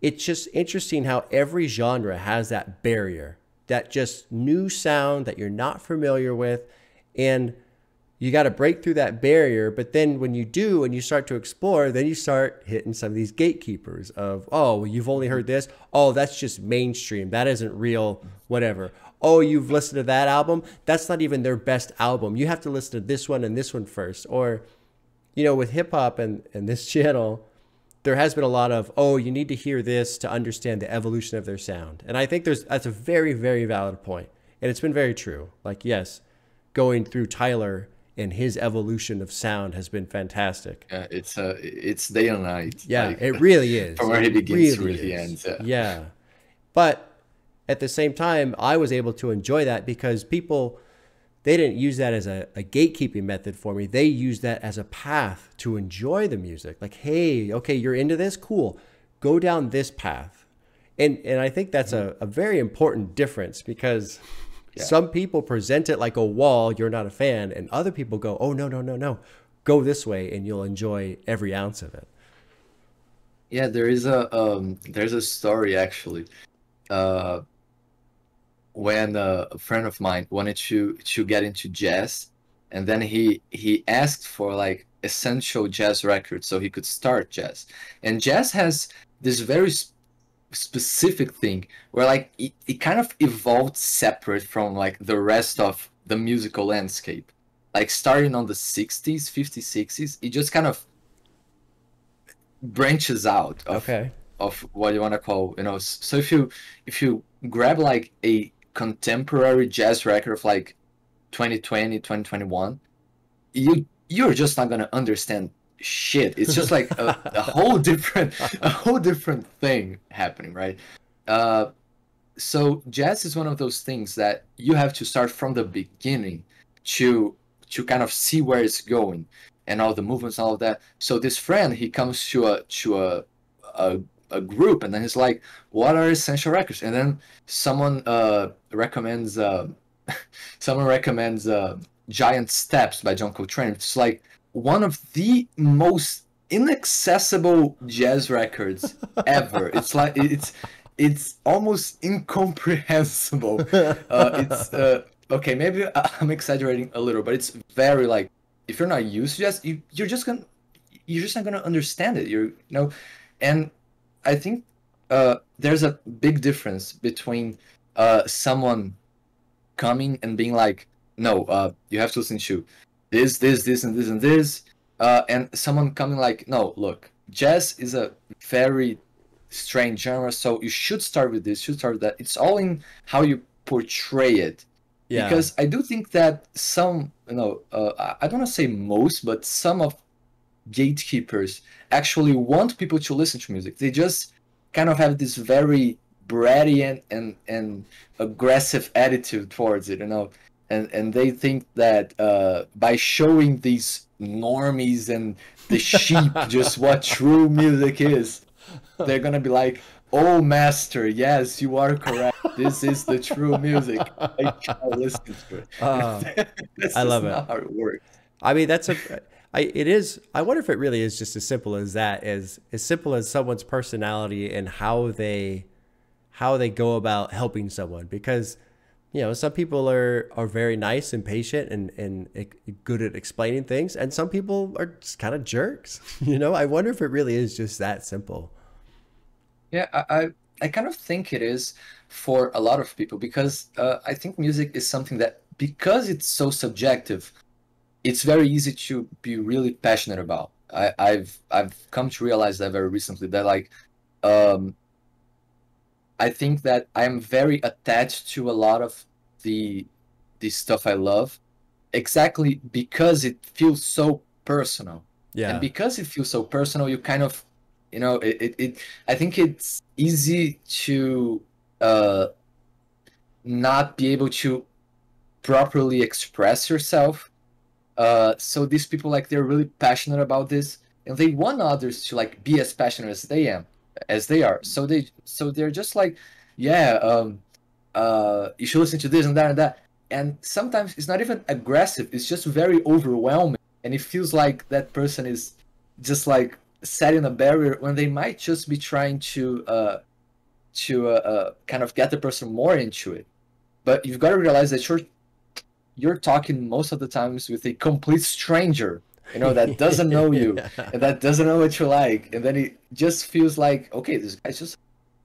it's just interesting how every genre has that barrier, that just new sound that you're not familiar with. And you got to break through that barrier. But then when you do and you start to explore, then you start hitting some of these gatekeepers of, oh, well, you've only heard this. Oh, that's just mainstream. That isn't real, whatever. Oh, you've listened to that album. That's not even their best album. You have to listen to this one and this one first. Or, you know, with hip hop and this channel, there has been a lot of, oh, you need to hear this to understand the evolution of their sound. And I think that's a very, very valid point. And it's been very true. Like, yes, going through Tyler and his evolution of sound has been fantastic. Yeah, it's day and night. Yeah, like, it really is. From where he begins to where he ends. Yeah. But at the same time, I was able to enjoy that because people, they didn't use that as a gatekeeping method for me. They used that as a path to enjoy the music. Like, hey, okay, you're into this? Cool. Go down this path. And I think that's a very important difference because some people present it like a wall, you're not a fan, and other people go, oh, no. Go this way and you'll enjoy every ounce of it. Yeah, there's a story actually. When a friend of mine wanted to get into jazz, and then he asked for like essential jazz records so he could start jazz. And jazz has this very specific thing where like it kind of evolved separate from like the rest of the musical landscape. Like starting on the 60s, 50s, 60s, it just kind of branches out of what you want to call, you know. So if you grab like a contemporary jazz record of like 2020, 2021, you're just not gonna understand shit. It's just like a whole different thing happening, right? So jazz is one of those things that you have to start from the beginning to kind of see where it's going and all the movements and all of that. So this friend, he comes to a group, and then he's like, what are essential records? And then someone recommends Giant Steps by John Coltrane. It's like one of the most inaccessible jazz records ever. It's like it's almost incomprehensible. It's okay, maybe I'm exaggerating a little, but it's very like, if you're not used to jazz, you're just not gonna understand it. You know, and I think there's a big difference between someone coming and being like, no, you have to listen to this, and this, and someone coming like, no, look, jazz is a very strange genre, so you should start with this, should start with that. It's all in how you portray it. Yeah. Because I do think that some, you know, I don't want to say most, but some of gatekeepers actually want people to listen to music. They just kind of have this very bratty and aggressive attitude towards it, you know, and they think that by showing these normies and the sheep just what true music is, they're gonna be like, oh master, yes, you are correct, this is the true music, I can't listen to it. I love it. Not how it works. I mean, it is. I wonder if it really is just as simple as that, as simple as someone's personality and how they go about helping someone. Because, you know, some people are very nice and patient and good at explaining things, and some people are just kind of jerks. You know, I wonder if it really is just that simple. Yeah, I kind of think it is for a lot of people, because I think music is something that, because it's so subjective, it's very easy to be really passionate about. I've come to realize that very recently, that like I think that I'm very attached to a lot of the the stuff I love, exactly because it feels so personal. And Yeah. because it feels so personal, you kind of, you know, I think it's easy to not be able to properly express yourself. So these people, like, they're really passionate about this, and they want others to like be as passionate as they are. So they're just like, yeah, you should listen to this and that and that. And sometimes it's not even aggressive; it's just very overwhelming, and it feels like that person is just like setting a barrier when they might just be trying to kind of get the person more into it. But you've got to realize that you're talking most of the times with a complete stranger, you know, that doesn't know you Yeah. and that doesn't know what you like, and then it just feels like, okay, this guy's just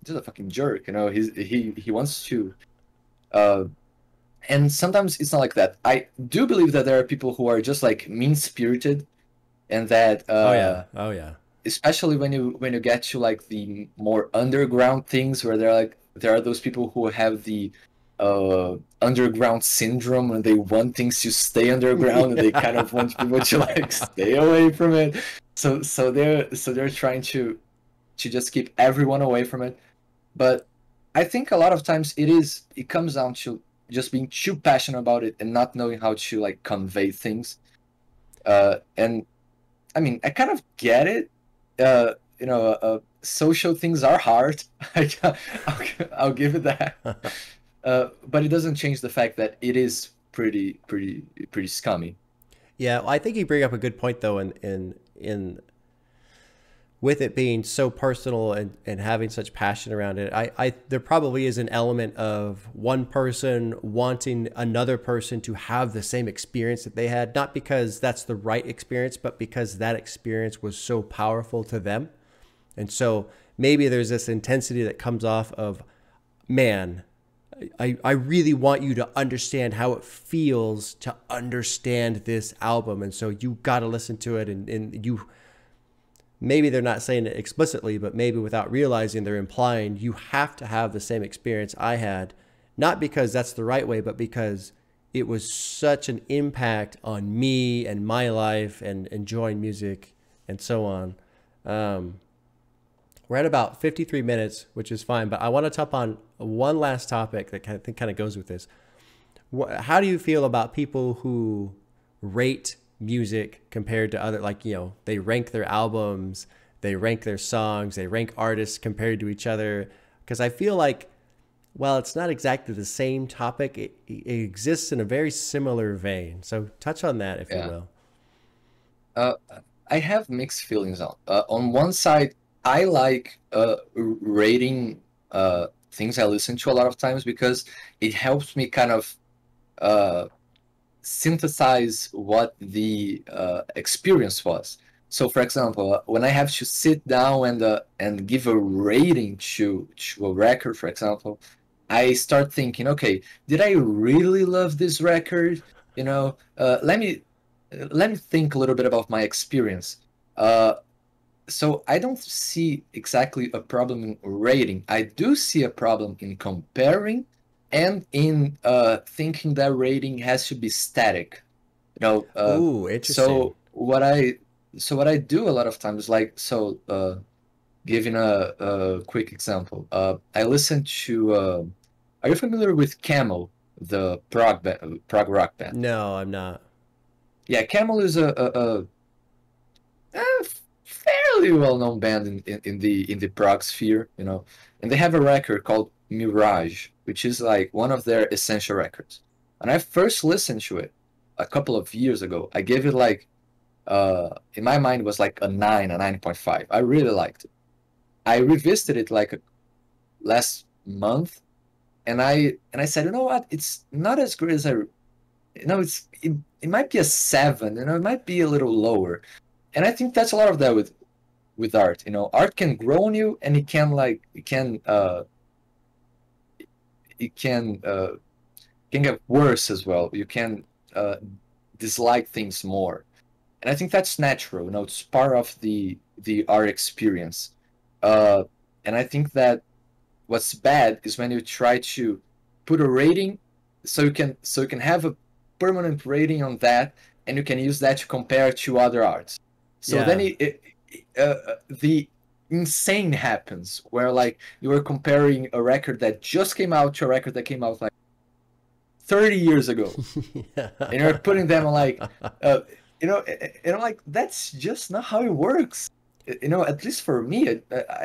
a fucking jerk, you know. He wants to, uh, and sometimes it's not like that. I do believe that there are people who are just like mean spirited, and that Oh yeah. Oh yeah. especially when you get to like the more underground things where they're like there are those people who have the underground syndrome and they want things to stay underground and they kind of want people to like stay away from it. So they're trying to just keep everyone away from it. But I think a lot of times it comes down to just being too passionate about it and not knowing how to like convey things. And I mean, I kind of get it. Social things are hard. I'll give it that. But it doesn't change the fact that it is pretty scummy. Yeah, well, I think you bring up a good point though, in with it being so personal and having such passion around it. I there probably is an element of one person wanting another person to have the same experience that they had, not because that's the right experience, but because that experience was so powerful to them. And so maybe there's this intensity that comes off of, man, I really want you to understand how it feels to understand this album. And so you got to listen to it. And you, maybe they're not saying it explicitly, but maybe without realizing they're implying you have to have the same experience I had, not because that's the right way, but because it was such an impact on me and my life and enjoying music and so on. We're at about 53 minutes, which is fine, but I want to touch on one last topic that I think kind of goes with this. How do you feel about people who rate music compared to other, like, you know, they rank their albums, they rank their songs, they rank artists compared to each other? Because I feel like, well, it's not exactly the same topic. It exists in a very similar vein. So touch on that, if you Yeah. will. I have mixed feelings on one side. I like rating things I listen to a lot of times because it helps me kind of uh, synthesize what the experience was. So, for example, when I have to sit down and give a rating to a record, for example, I start thinking, okay, did I really love this record? You know, let me think a little bit about my experience. Uh, so I don't see exactly a problem in rating. I do see a problem in comparing and in thinking that rating has to be static. You know, Ooh, interesting. so what I do a lot of times, like, giving a quick example, I listen to. Are you familiar with Camel, the prog rock band? No, I'm not. Yeah, Camel is a fairly well-known band in the prog sphere, you know, and they have a record called Mirage, which is like one of their essential records. And I first listened to it a couple of years ago. I gave it like in my mind it was like a 9.5. I really liked it. I revisited it like last month, and I said, you know what? It's not as great as it might be a 7, you know, it might be a little lower. And I think that's a lot of that with art. You know, art can grow on you, and it can get worse as well. You can dislike things more, and I think that's natural. You know, it's part of the art experience. And I think that what's bad is when you try to put a rating so you can have a permanent rating on that, and you can use that to compare to other arts. So Yeah. then the insane happens where like you are comparing a record that just came out to a record that came out like 30 years ago, Yeah. and you're putting them on like you know, and I'm like, that's just not how it works. You know, at least for me,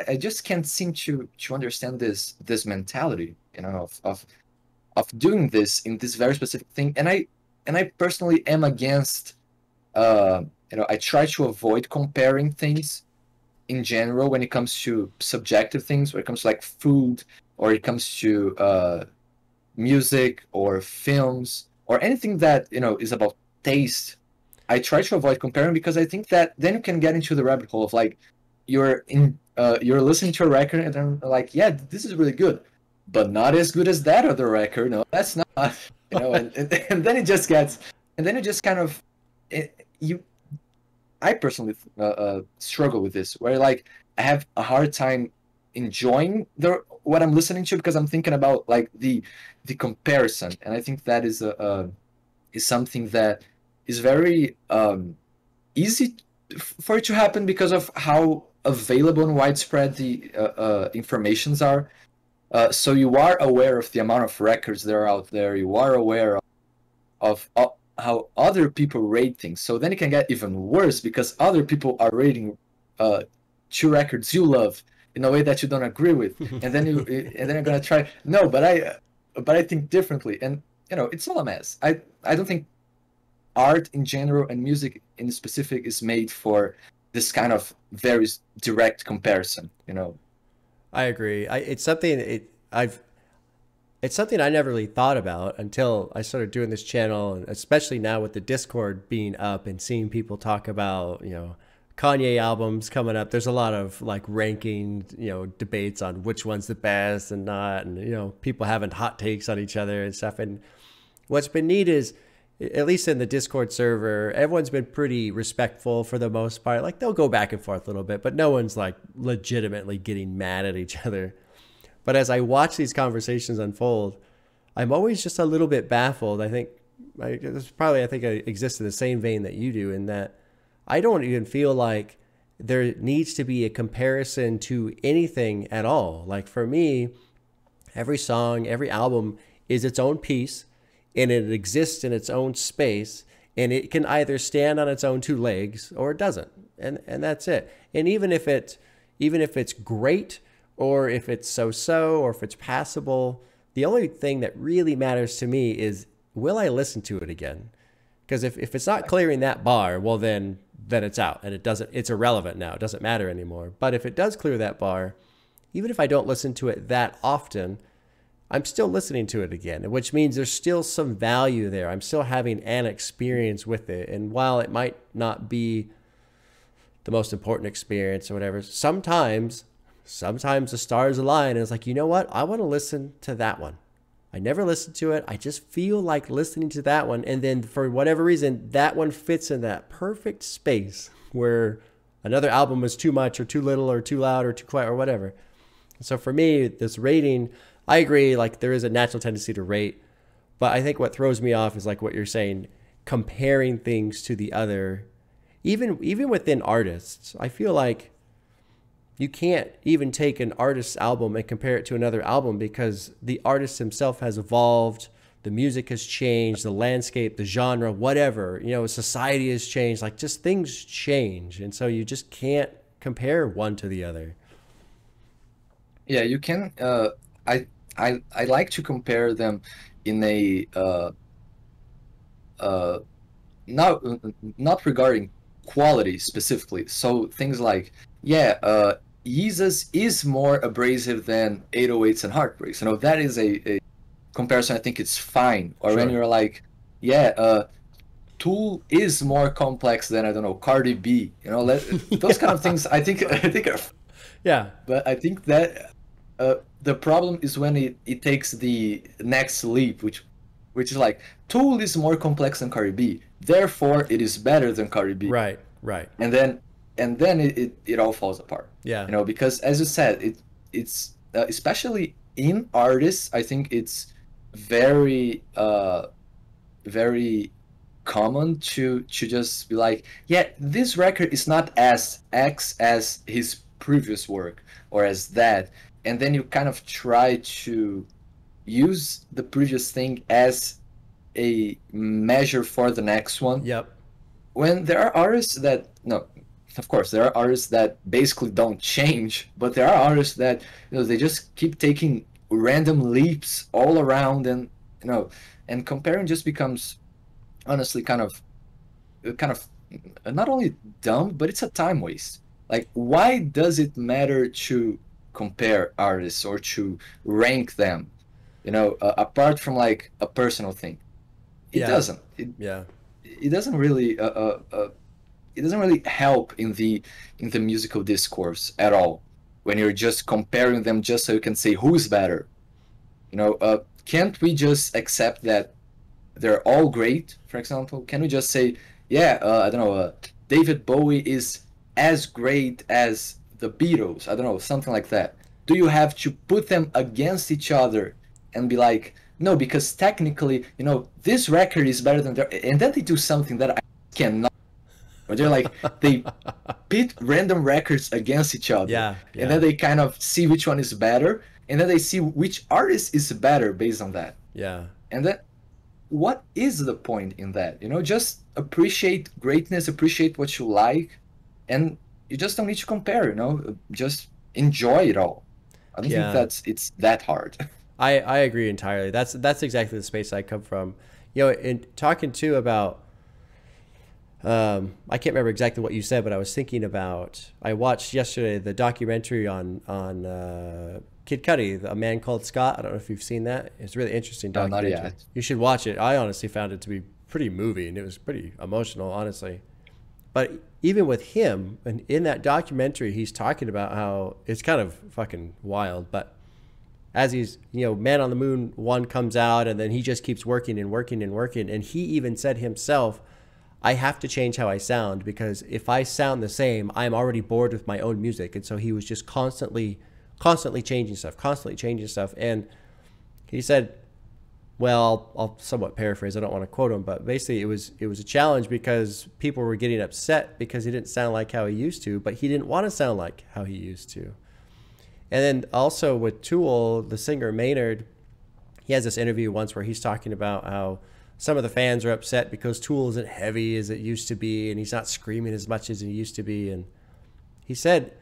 I just can't seem to understand this mentality, you know, of doing this in this very specific thing. And I personally am against you know, I try to avoid comparing things in general when it comes to subjective things, when it comes to like food, or it comes to music or films or anything that, you know, is about taste. I try to avoid comparing because I think that then you can get into the rabbit hole of like you're listening to a record and then like, yeah, this is really good, but not as good as that other record. No, that's not, you know, and then it just gets, and then it just kind of I personally struggle with this, where like I have a hard time enjoying what I'm listening to because I'm thinking about like the comparison, and I think that is is something that is very easy for it to happen because of how available and widespread the informations are. So you are aware of the amount of records that are out there. You are aware of how other people rate things. So then it can get even worse because other people are rating two records you love in a way that you don't agree with, and then you're gonna try. No, but I think differently, and you know, it's all a mess. I don't think art in general and music in specific is made for this kind of very direct comparison, you know. I agree. It's something it's something I never really thought about until I started doing this channel, and especially now with the Discord being up and seeing people talk about, you know, Kanye albums coming up. There's a lot of like ranking, you know, debates on which one's the best and not, and you know, people having hot takes on each other and stuff. And what's been neat is, at least in the Discord server, everyone's been pretty respectful for the most part. Like they'll go back and forth a little bit, but no one's like legitimately getting mad at each other. But as I watch these conversations unfold, I'm always just a little bit baffled. I think I exist in the same vein that you do, in that I don't even feel like there needs to be a comparison to anything at all. Like for me, every song, every album is its own piece, and it exists in its own space, and it can either stand on its own two legs or it doesn't. And that's it. And even if it's great, or if it's so-so, or if it's passable, the only thing that really matters to me is, will I listen to it again? Because if it's not clearing that bar, well then it's out, and it's irrelevant now. It doesn't matter anymore. But if it does clear that bar, even if I don't listen to it that often, I'm still listening to it again, which means there's still some value there. I'm still having an experience with it. And while it might not be the most important experience or whatever, sometimes the stars align and it's like, you know what? I want to listen to that one. I never listened to it. I just feel like listening to that one. And then for whatever reason, that one fits in that perfect space where another album is too much or too little or too loud or too quiet or whatever. So for me, this rating, I agree, like there is a natural tendency to rate, but I think what throws me off is like what you're saying, comparing things to the other, even within artists. I feel like you can't even take an artist's album and compare it to another album because the artist himself has evolved, the music has changed, the landscape, the genre, whatever, you know, society has changed, like just things change. And so you just can't compare one to the other. Yeah, you can. I like to compare them in a not regarding quality specifically. So things like, yeah, Yeezus is more abrasive than 808s and Heartbreaks. You know, that is a comparison. I think it's fine. Or when you're like, yeah, Tool is more complex than, I don't know, Cardi B. You know, those kind of things. I think are. Yeah. But I think that the problem is when it takes the next leap, which is like, Tool is more complex than Cardi B, therefore it is better than Cardi B. Right. And then it all falls apart. Yeah. You know, because as you said, it's especially in artists, I think it's very very common to just be like, yeah, this record is not as X as his previous work or as that, and then you kind of try to use the previous thing as a measure for the next one, Yep. when there are artists that, no, of course there are artists that basically don't change, but there are artists that, they just keep taking random leaps all around, and and comparing just becomes honestly kind of not only dumb, but it's a time waste. Like, why does it matter to compare artists or to rank them, apart from like a personal thing? It Yeah. doesn't. Yeah. It doesn't really it doesn't really help in the musical discourse at all when you're just comparing them just so you can say who's better. Can't we just accept that they're all great? For example, can we just say, yeah, I don't know, David Bowie is as great as the Beatles? I don't know, something like that. Do you have to put them against each other and be like, no, because technically, this record is better than their, and then they do something that I cannot. Or they're like, they pit random records against each other, Yeah. and Yeah. then they kind of see which one is better, and then they see which artist is better based on that. Yeah. And then, what is the point in that? Just appreciate greatness, appreciate what you like, and you just don't need to compare. Just enjoy it all. I don't think Yeah. it's that hard. I agree entirely. That's exactly the space I come from. In talking too about, I can't remember exactly what you said, but I was thinking about, I watched yesterday the documentary on Kid Cudi, A Man Called Scott. I don't know if you've seen that. It's a really interesting No, not documentary. yet. You should watch it. I honestly found it to be pretty moving. It was pretty emotional, honestly. But even with him, and in that documentary, he's talking about how it's kind of fucking wild, but as he's, Man on the Moon 1 comes out, and then he just keeps working and working and working. And he even said himself, I have to change how I sound, because if I sound the same, I'm already bored with my own music. And so he was just constantly changing stuff, constantly changing stuff. And he said, well, I'll somewhat paraphrase, I don't want to quote him, but basically it was a challenge because people were getting upset because he didn't sound like how he used to, but he didn't want to sound like how he used to. And then also with Tool, the singer Maynard, he has this interview once where he's talking about how some of the fans are upset because Tool isn't heavy as it used to be, and he's not screaming as much as he used to be. And he said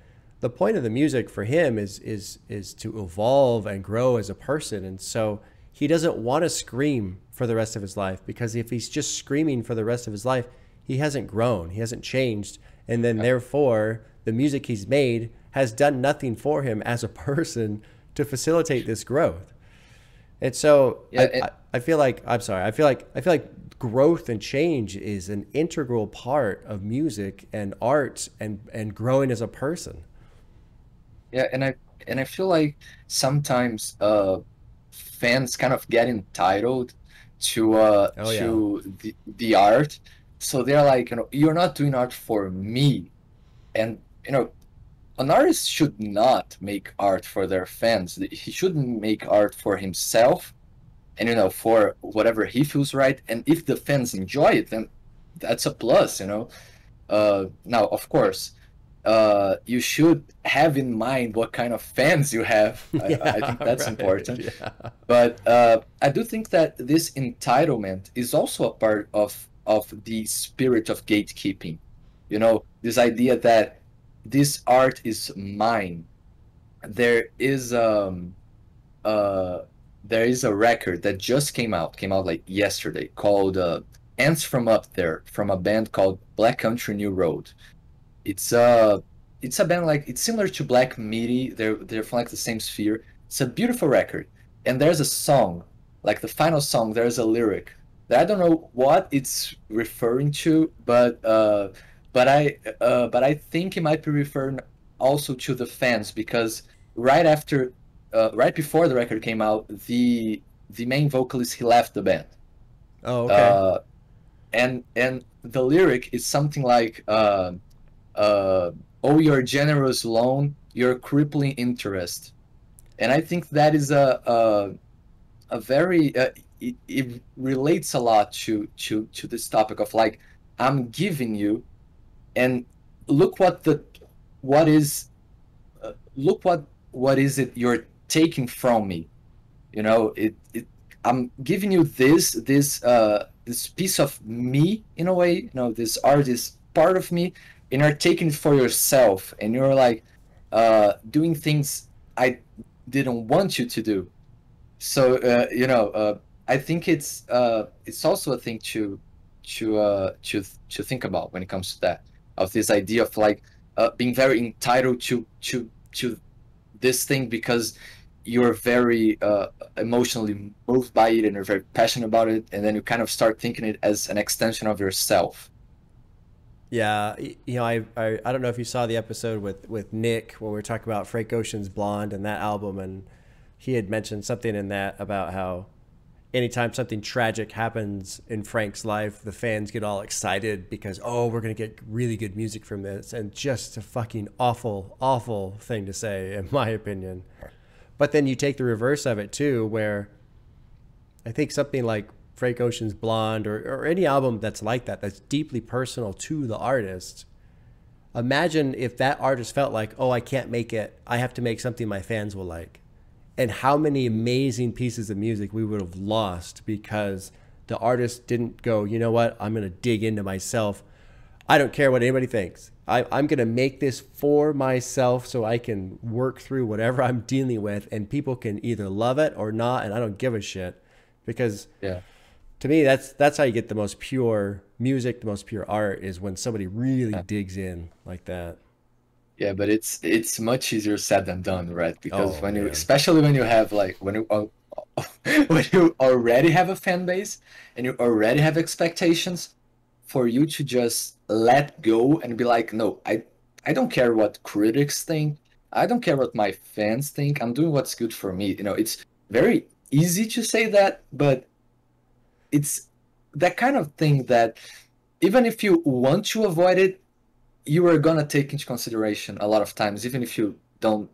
the point of the music for him is to evolve and grow as a person. And so he doesn't want to scream for the rest of his life, because if he's just screaming for the rest of his life, he hasn't grown, he hasn't changed. And then therefore the music he's made has done nothing for him as a person to facilitate this growth. And so I feel like, I'm sorry, I feel like growth and change is an integral part of music and art and growing as a person. Yeah, and I feel like sometimes fans kind of get entitled Oh yeah. to the art, so they're like, you're not doing art for me, and an artist should not make art for their fans. He shouldn't make art for himself, and for whatever he feels right. And if the fans enjoy it, then that's a plus. Now, of course, you should have in mind what kind of fans you have. I think that's Right. important. Yeah. But I do think that this entitlement is also a part of the spirit of gatekeeping. This idea that this art is mine. There is there is a record that just came out like yesterday, called Ants from Up There, from a band called Black Country New Road. It's a band, like, it's similar to Black Midi. They're from like the same sphere. It's a beautiful record, and there's a song, like the final song. There's a lyric that I don't know what it's referring to, but I think it might be referring also to the fans, because right before the record came out, the main vocalist, he left the band. Oh, okay. Uh, and the lyric is something like, "Oh, your generous loan, your crippling interest," and I think that is a very it relates a lot to this topic of like, I'm giving you, and look what is look what is it you're taking from me. You know, I'm giving you this piece of me in a way. You know, this art is part of me, and you're taking it for yourself, and you're like doing things I didn't want you to do. So you know, I think it's also a thing to think about when it comes to that, of this idea of like being very entitled to this thing because you're very emotionally moved by it and you're very passionate about it, and then you kind of start thinking it as an extension of yourself. Yeah, you know, I don't know if you saw the episode with Nick when we were talking about Frank Ocean's Blonde and that album, and he had mentioned something in that about how anytime something tragic happens in Frank's life, the fans get all excited because, oh, we're going to get really good music from this. And just a fucking awful, awful thing to say, in my opinion. But then you take the reverse of it, too, where I think something like Frank Ocean's Blonde or any album that's like that, that's deeply personal to the artist. Imagine if that artist felt like, oh, I can't make it. I have to make something my fans will like. And how many amazing pieces of music we would have lost because the artist didn't go, you know what, I'm going to dig into myself. I don't care what anybody thinks. I'm going to make this for myself so I can work through whatever I'm dealing with, and people can either love it or not, and I don't give a shit. Because to me, that's how you get the most pure music, the most pure art, is when somebody really digs in like that. Yeah, but it's much easier said than done, right? Because when you, man. especially when you have like when you when you already have a fan base and you already have expectations, for you to just let go and be like, no, I don't care what critics think. I don't care what my fans think. I'm doing what's good for me. You know, it's very easy to say that, but it's that kind of thing that even if you want to avoid it, you are gonna take into consideration a lot of times, even if you don't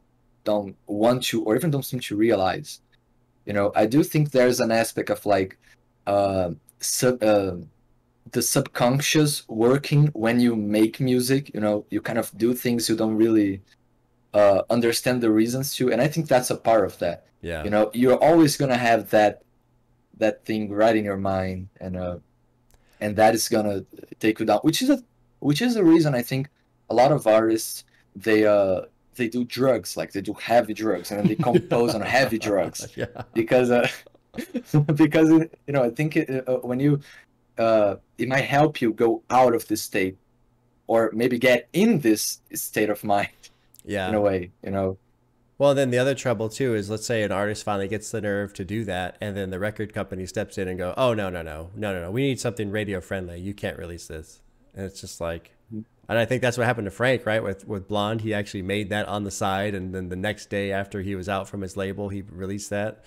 want to, or even don't seem to realize. You know, I do think there's an aspect of like the subconscious working when you make music. You know, you kind of do things you don't really understand the reasons to, and I think that's a part of that. Yeah. You know, you're always gonna have that thing right in your mind, and that is gonna take you down, which is the reason I think a lot of artists they do drugs, like they do heavy drugs, and then they compose on heavy drugs Yeah. because because you know, I think when you it might help you go out of this state, or maybe get in this state of mind Yeah. in a way, you know. Well, then the other trouble too is, let's say an artist finally gets the nerve to do that, and then the record company steps in and go, "Oh, no, we need something radio friendly. You can't release this." And it's just like, and I think that's what happened to Frank, right? With Blonde, he actually made that on the side, and then the next day after he was out from his label, he released that.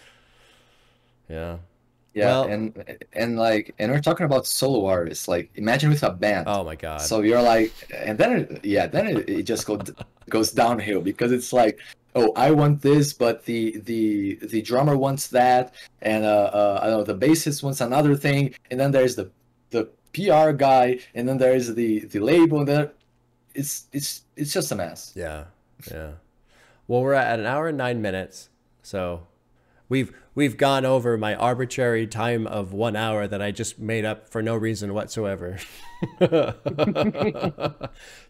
Yeah. Yeah, Well, and like, and we're talking about solo artists. Like, imagine with a band. oh my God. So you're like, and then it just goes downhill, because it's like, oh, I want this, but the drummer wants that, and I don't know, the bassist wants another thing, and then there's the PR guy, and then there's the label, and then it's just a mess. Yeah. Yeah. Well, we're at an hour and 9 minutes, so we've gone over my arbitrary time of 1 hour that I just made up for no reason whatsoever.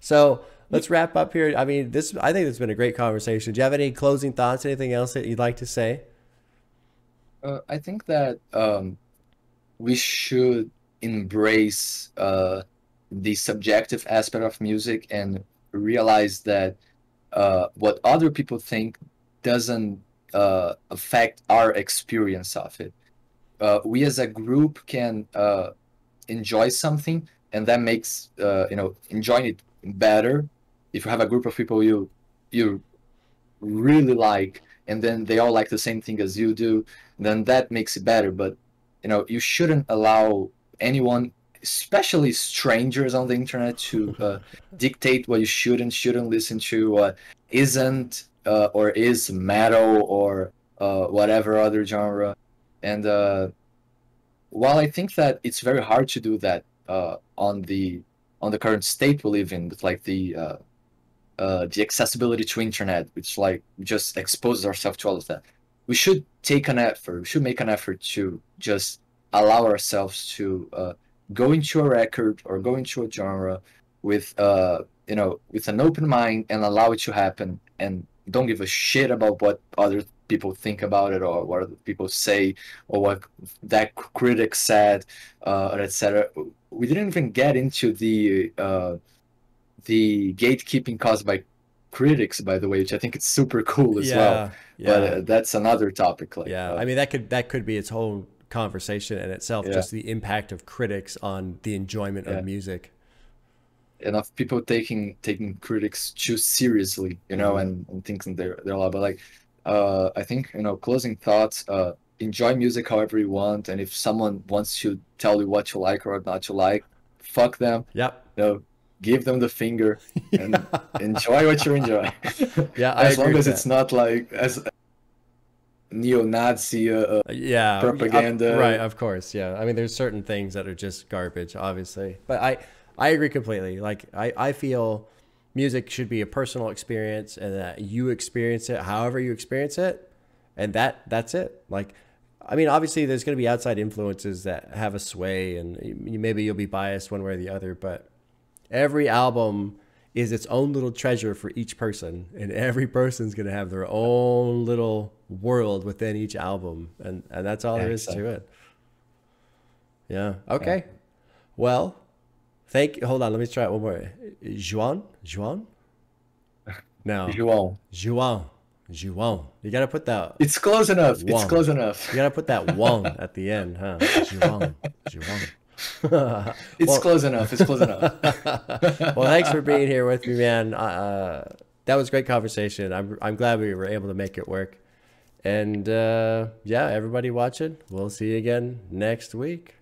So let's wrap up here. I mean, I think it's been a great conversation. Do you have any closing thoughts? Anything else that you'd like to say? I think that we should embrace the subjective aspect of music, and realize that what other people think doesn't affect our experience of it. We as a group can enjoy something, and that makes enjoying it better. If you have a group of people you really like, and then they all like the same thing as you do, then that makes it better. But you shouldn't allow anyone, especially strangers on the internet, to dictate what you should and shouldn't listen to, what isn't or is metal, or whatever other genre. And while I think that it's very hard to do that on the current state we live in, with like the accessibility to internet, which like just exposes ourselves to all of that, we should take an effort. We should make an effort to just allow ourselves to go into a record or go into a genre with you know, with an open mind, and allow it to happen, and don't give a shit about what other people think about it, or what other people say, or what that critic said, or etc. We didn't even get into the gatekeeping caused by critics, by the way, which I think is super cool as well. Yeah, But yeah, that's another topic. Like, yeah. I mean, that could be its whole conversation in itself, yeah, just the impact of critics on the enjoyment of yeah, music. enough people taking critics too seriously, you know, Hmm. and thinking they're a lot. But like, I think, you know, closing thoughts. Enjoy music however you want, and if someone wants to tell you what you like or not to like, fuck them. Yep. You know, give them the finger and Yeah. enjoy what you enjoy. Yeah, I As agree long with as it's that. not like as neo-Nazi Yeah, right, propaganda. of course. Yeah. I mean, there's certain things that are just garbage, obviously. But I agree completely. Like I feel music should be a personal experience, and that you experience it however you experience it, and that's it. Like I mean, obviously there's going to be outside influences that have a sway, and maybe you'll be biased one way or the other, but every album is its own little treasure for each person, and every person's going to have their own little world within each album, and that's all there is to Exactly. it. Yeah. Yeah. Okay. Well, thank hold on, let me try it one more. Juan, no, João. Juan, you got to put that It's close enough. It's one, close enough. you got to put that one at the end, huh? Juan. It's Well, close enough. It's close enough. well, thanks for being here with me, man. That was a great conversation. I'm glad we were able to make it work. And yeah, everybody watching, we'll see you again next week.